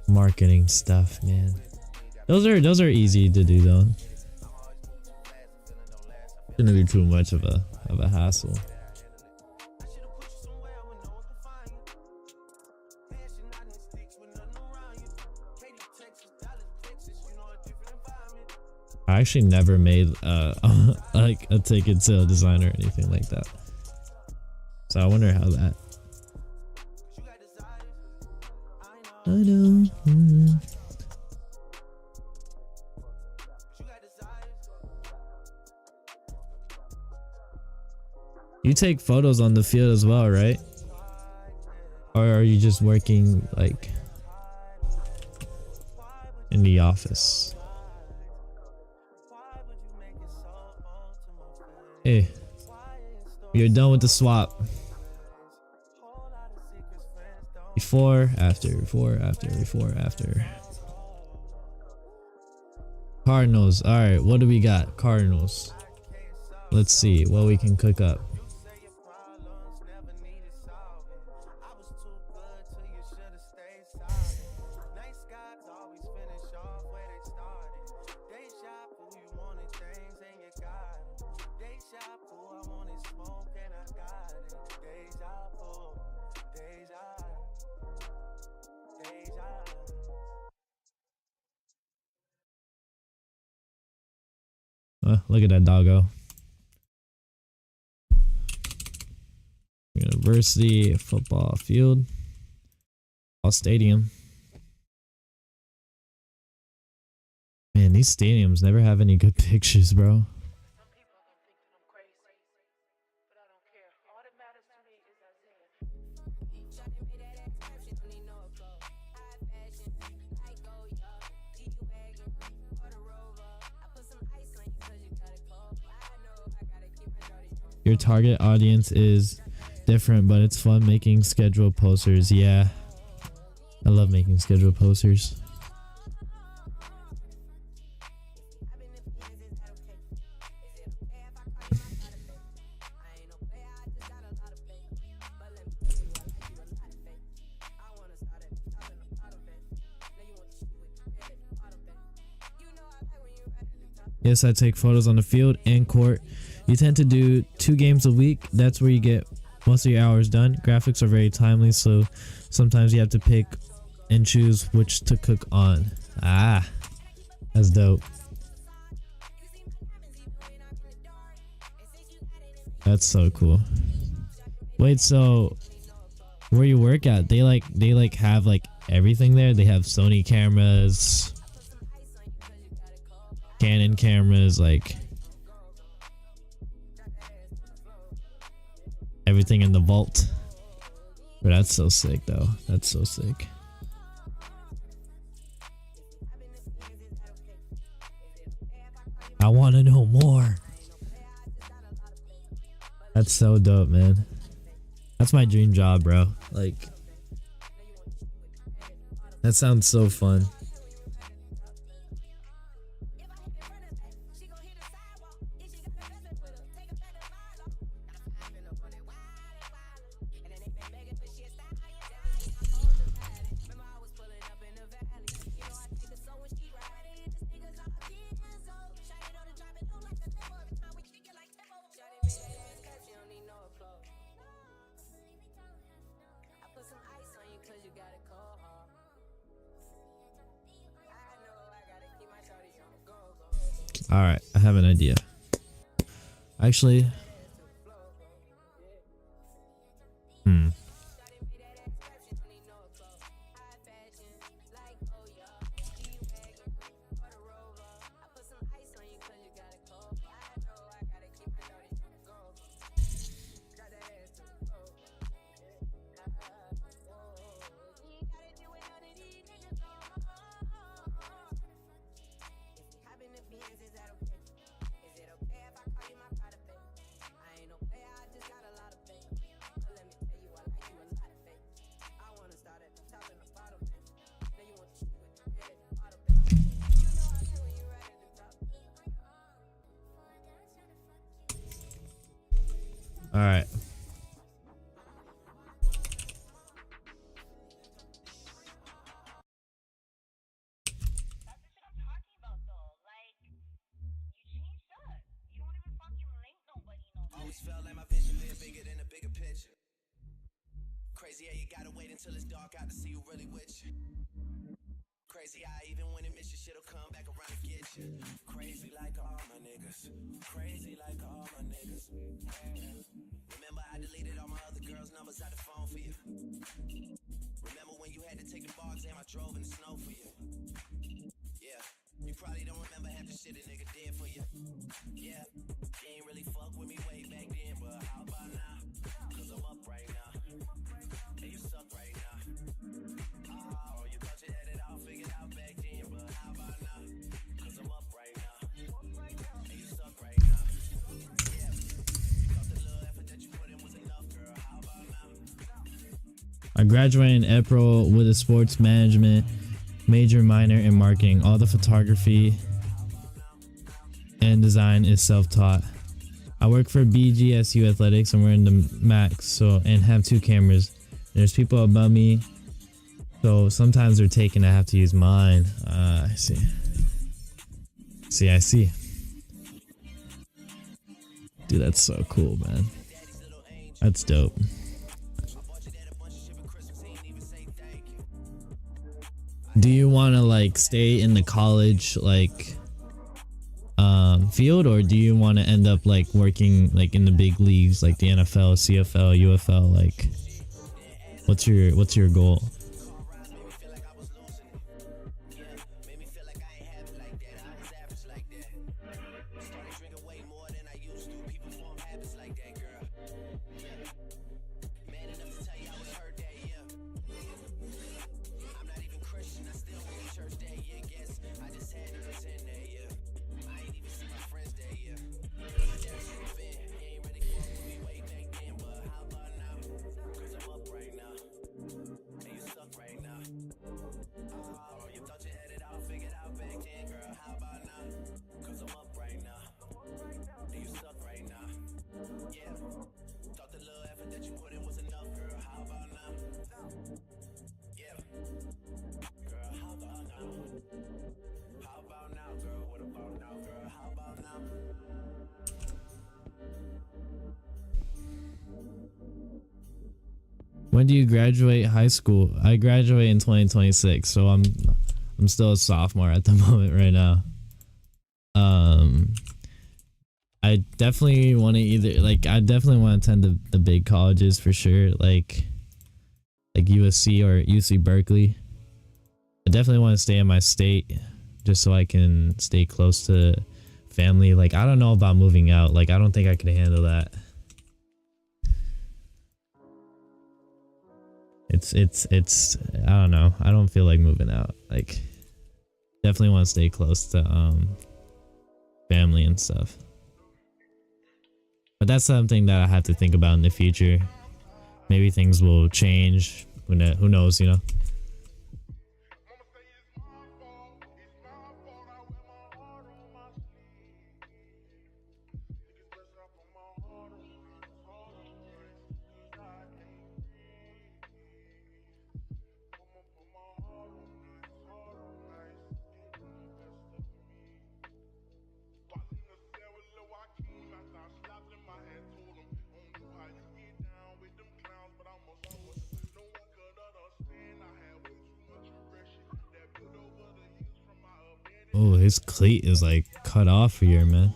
B: Marketing stuff, man. Those are easy to do though. Shouldn't be too much of a hassle. I actually never made like a ticket sale design or anything like that. So I wonder how that. I know. You take photos on the field as well, right? Or are you just working like in the office? Hey, you're done with the swap. Before, after, before, after, before, after. Cardinals. All right, what do we got? Cardinals. Let's see what we can cook up. Look at that doggo. University football field. All stadium. Man, these stadiums never have any good pictures, bro. Your target audience is different, but it's fun making schedule posters. Yeah, I love making schedule posters. Yes, I take photos on the field and court. You tend to do 2 games a week. That's where you get most of your hours done. Graphics are very timely, so sometimes you have to pick and choose which to cook on. Ah, that's dope. That's so cool. Wait, so where you work at, they have like everything there? They have Sony cameras, Canon cameras, like everything in the vault. But that's so sick though. That's so sick. I want to know more. That's so dope, man. That's my dream job, bro. Like, that sounds so fun. All right, I have an idea. Actually, All right.
A: Always felt like my vision been bigger than a bigger picture. Crazy how you gotta wait until it's dark out to see who really with you. Crazy how even when it miss you, shit'll come back around and get you. Crazy like all my niggas. Crazy like all my niggas. Remember I deleted all my other girls' numbers out the phone for you. Remember when you had to take the bogs and I drove in the snow for you. Yeah, you probably don't remember half the shit a nigga did for you. Yeah, you ain't really fuck with me way back then, but how about now? Cause I'm up right now. And you suck right now. Oh, you thought you had it all figured out back then, but how about now? Cause I'm up right now. And you suck right now. Yeah, thought the little effort that you put in was enough, girl. How about now?
B: I graduated in April with a sports management major, minor in marketing. All the photography and design is self-taught. I work for BGSU Athletics and we're in the max, so and have 2 cameras. There's people above me, so sometimes they're taken. I have to use mine. I see. I see. Dude, that's so cool, man. That's dope. Do you want to like stay in the college like field, or do you want to end up like working like in the big leagues like the NFL, CFL, UFL? Like, what's your goal? When do you graduate high school? I graduate in 2026, so I'm still a sophomore at the moment right now. I definitely want to I definitely want to attend the big colleges for sure, like USC or UC Berkeley. I definitely want to stay in my state just so I can stay close to family. Like, I don't know about moving out. Like, I don't think I could handle that. It's I don't know. I don't feel like moving out. Like, definitely want to stay close to family and stuff. But that's something that I have to think about in the future. Maybe things will change. Who knows, you know? Oh, his cleat is like cut off here, man.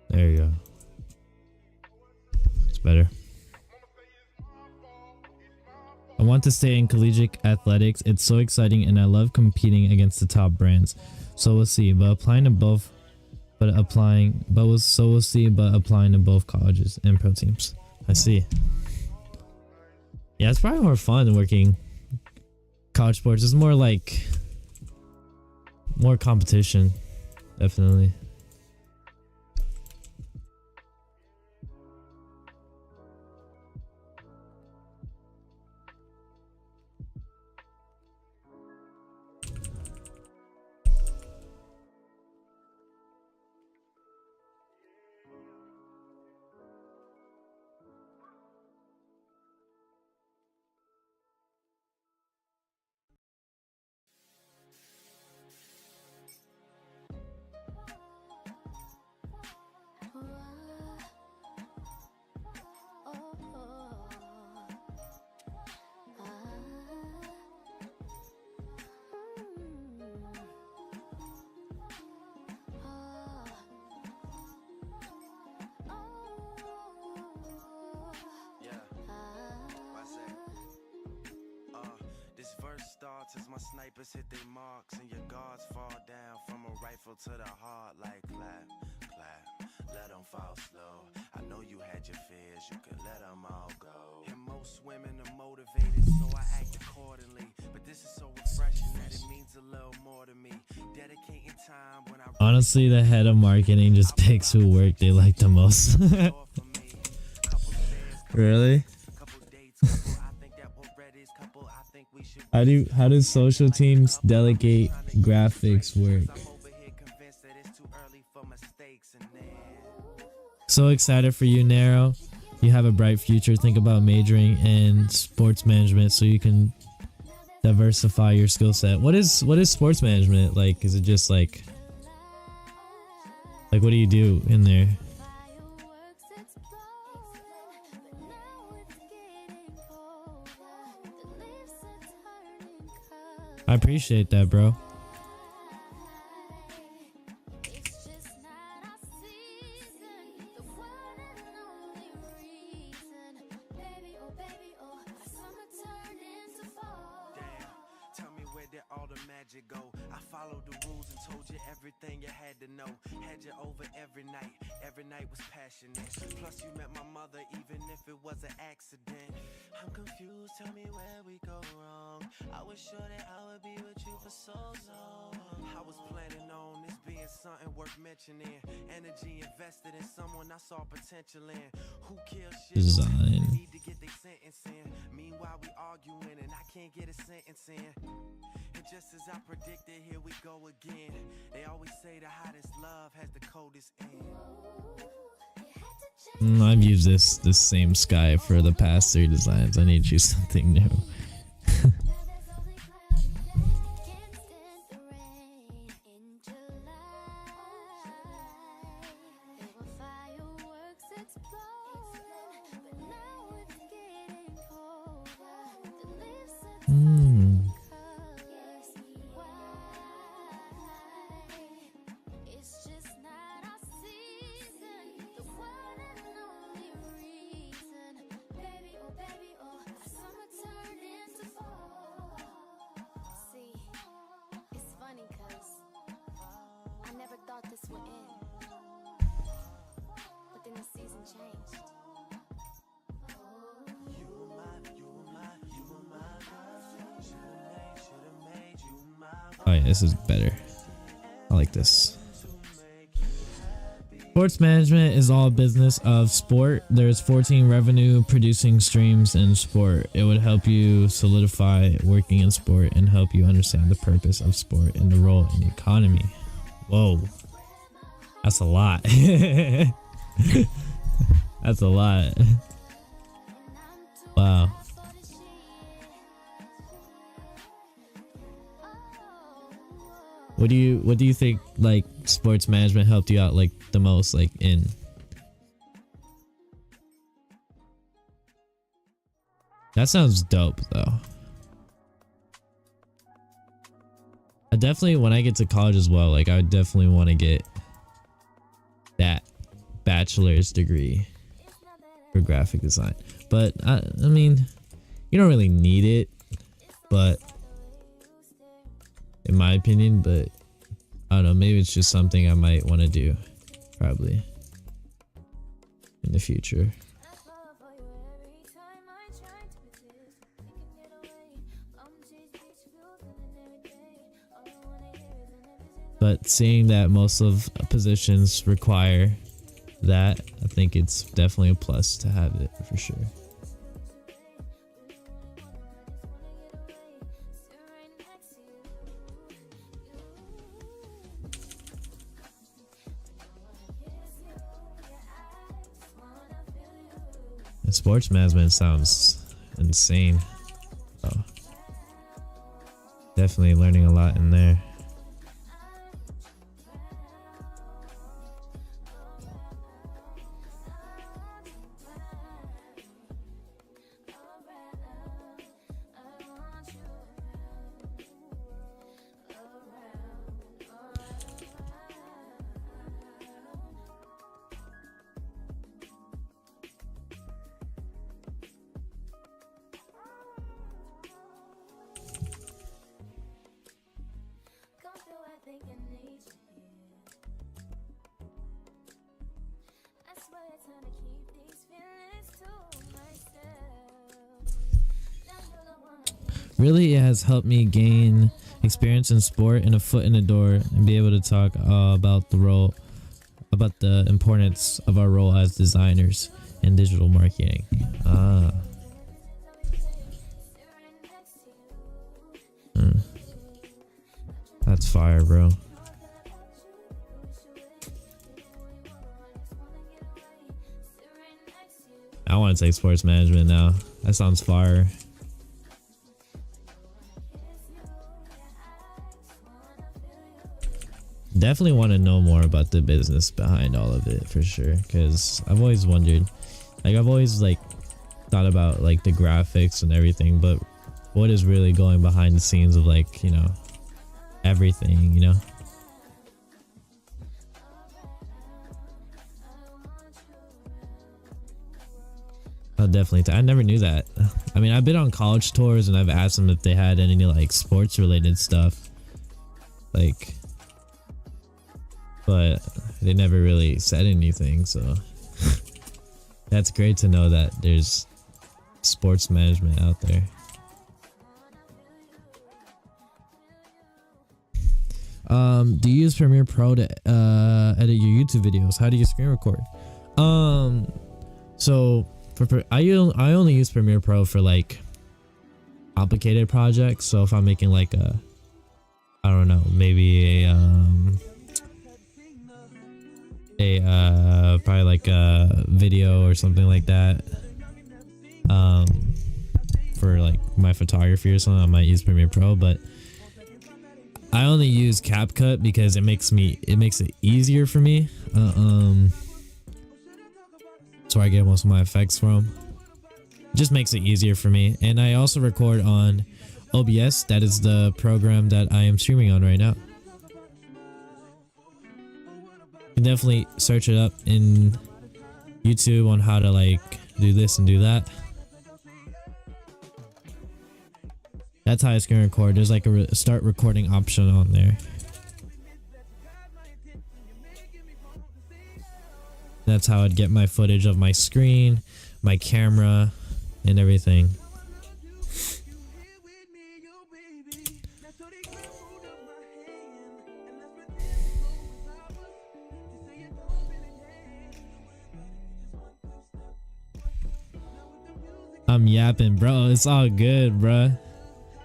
B: There you go. It's better. I want to stay in collegiate athletics. It's so exciting and I love competing against the top brands. So we'll see. We'll see, but applying to both colleges and pro teams. I see. Yeah, it's probably more fun working college sports. It's more like more competition, definitely.
A: Yeah, what's that? This verse starts as my snipers hit their marks and your guards fall down from a rifle to the heart like clap, clap, let them fall slow. I know you had your fears, you could let them all go. And most women are motivated, so I act accordingly. But this is so refreshing that it means a little more to me. Dedicating time when I
B: Honestly, the head of marketing just picks who work they like the most. Really? How do social teams delegate graphics work? So excited for you, Narrow. You have a bright future. Think about majoring in sports management so you can diversify your skill set. What is sports management like? Is it just like what do you do in there? I appreciate that, bro.
A: All the magic go. I followed the rules and told you everything you had to know. Had you over every night. Every night was passionate. Plus you met my mother even if it was an accident. I'm confused, tell me where we go wrong. I was sure that I would be with you for so long. I was planning on this being something worth mentioning. Energy invested in someone I saw potential in. Who kills shit?
B: Design.
A: Need to get their sentence in. Meanwhile we arguing and I can't get a sentence in. And just as I predicted, here we go again. They always say the hottest love has the coldest end.
B: I've used this same sky for the past 3 designs. I need to choose something new. Oh yeah, this is better. I like this. Sports management is all business of sport. There's 14 revenue producing streams in sport. It would help you solidify working in sport and help you understand the purpose of sport and the role in the economy. Whoa. That's a lot. That's a lot. Wow. What do you think like sports management helped you out like the most like in? That sounds dope though. I definitely, when I get to college as well, like I would definitely want to get that bachelor's degree for graphic design. But I mean, you don't really need it, but in my opinion, but I don't know, maybe it's just something I might want to do probably in the future. But seeing that most of positions require that, I think it's definitely a plus to have it for sure. And sports management sounds insane. Oh, definitely learning a lot in there. Really, it has helped me gain experience in sport and a foot in the door and be able to talk about the importance of our role as designers in digital marketing. That's fire, bro. I want to take sports management now. That sounds fire. Definitely want to know more about the business behind all of it for sure, because I've always wondered, like I've always like thought about like the graphics and everything, but what is really going behind the scenes of, like, you know, everything, you know? Oh, definitely. I never knew that. I mean, I've been on college tours and I've asked them if they had any like sports related stuff, like, but they never really said anything, so that's great to know that there's sports management out there. Do you use Premiere Pro to edit your YouTube videos? How do you screen record? So I only use Premiere Pro for like complicated projects. So if I'm making like a, I don't know, maybe probably like a video or something like that, for like my photography or something, I might use Premiere Pro. But I only use CapCut because it makes it easier for me. That's where I get most of my effects from. It just makes it easier for me. And I also record on OBS. That is the program that I am streaming on right now. You can definitely search it up in YouTube on how to like do this and do that. That's how I screen record. There's like a start recording option on there. That's how I'd get my footage of my screen, my camera, and everything. I'm yapping, bro. It's all good, bro.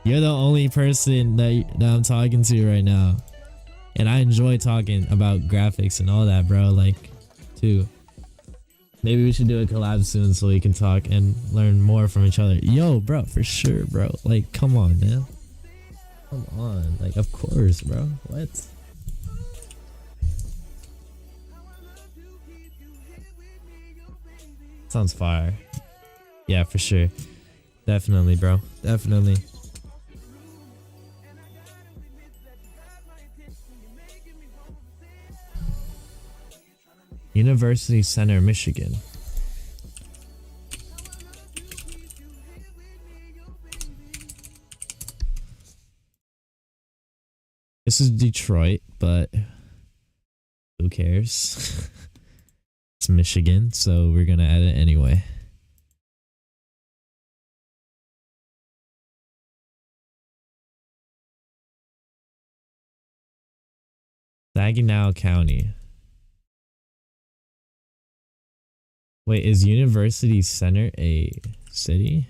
B: You're the only person that I'm talking to right now. And I enjoy talking about graphics and all that, bro. Like, too. Maybe we should do a collab soon so we can talk and learn more from each other. Yo, bro, for sure, bro. Like, come on, man. Come on. Like, of course, bro. What? Sounds fire. Yeah, for sure. Definitely, bro. Definitely. University Center, Michigan. This is Detroit, but who cares? It's Michigan, so we're gonna add it anyway. Saginaw County. Wait, is University Center a city?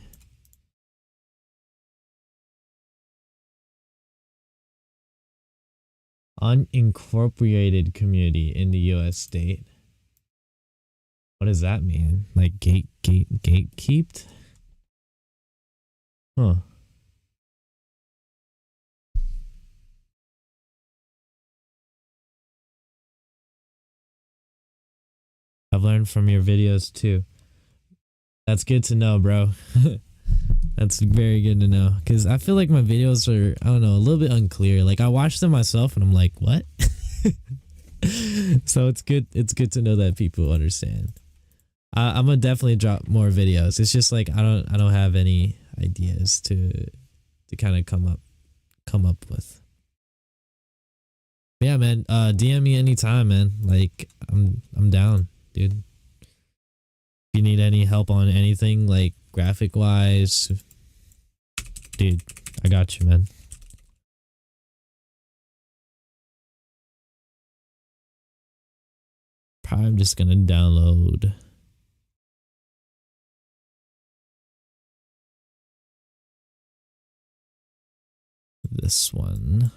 B: Unincorporated community in the U.S. state. What does that mean? Like gatekept? Huh. I've learned from your videos too. That's good to know, bro. That's very good to know. Because I feel like my videos are, I don't know, a little bit unclear. Like, I watch them myself and I'm like, what? So it's good to know that people understand. I'm gonna definitely drop more videos. It's just like I don't have any ideas to kind of come up with. Yeah, man. DM me anytime, man. Like I'm down, dude. If you need any help on anything, like graphic wise, dude, I got you, man. Probably I'm just gonna download this one.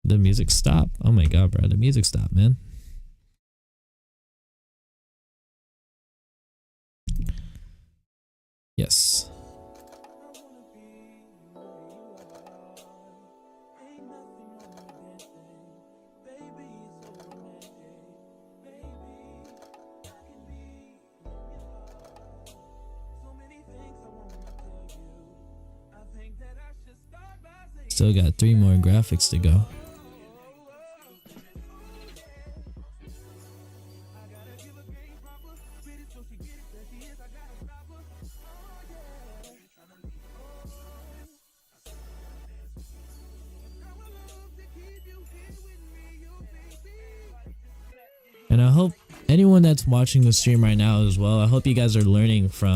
B: The music stopped. Oh my god, bro. The music stopped, man. Yes. Still got 3 more graphics to go. And I hope anyone that's watching the stream right now as well, I hope you guys are learning from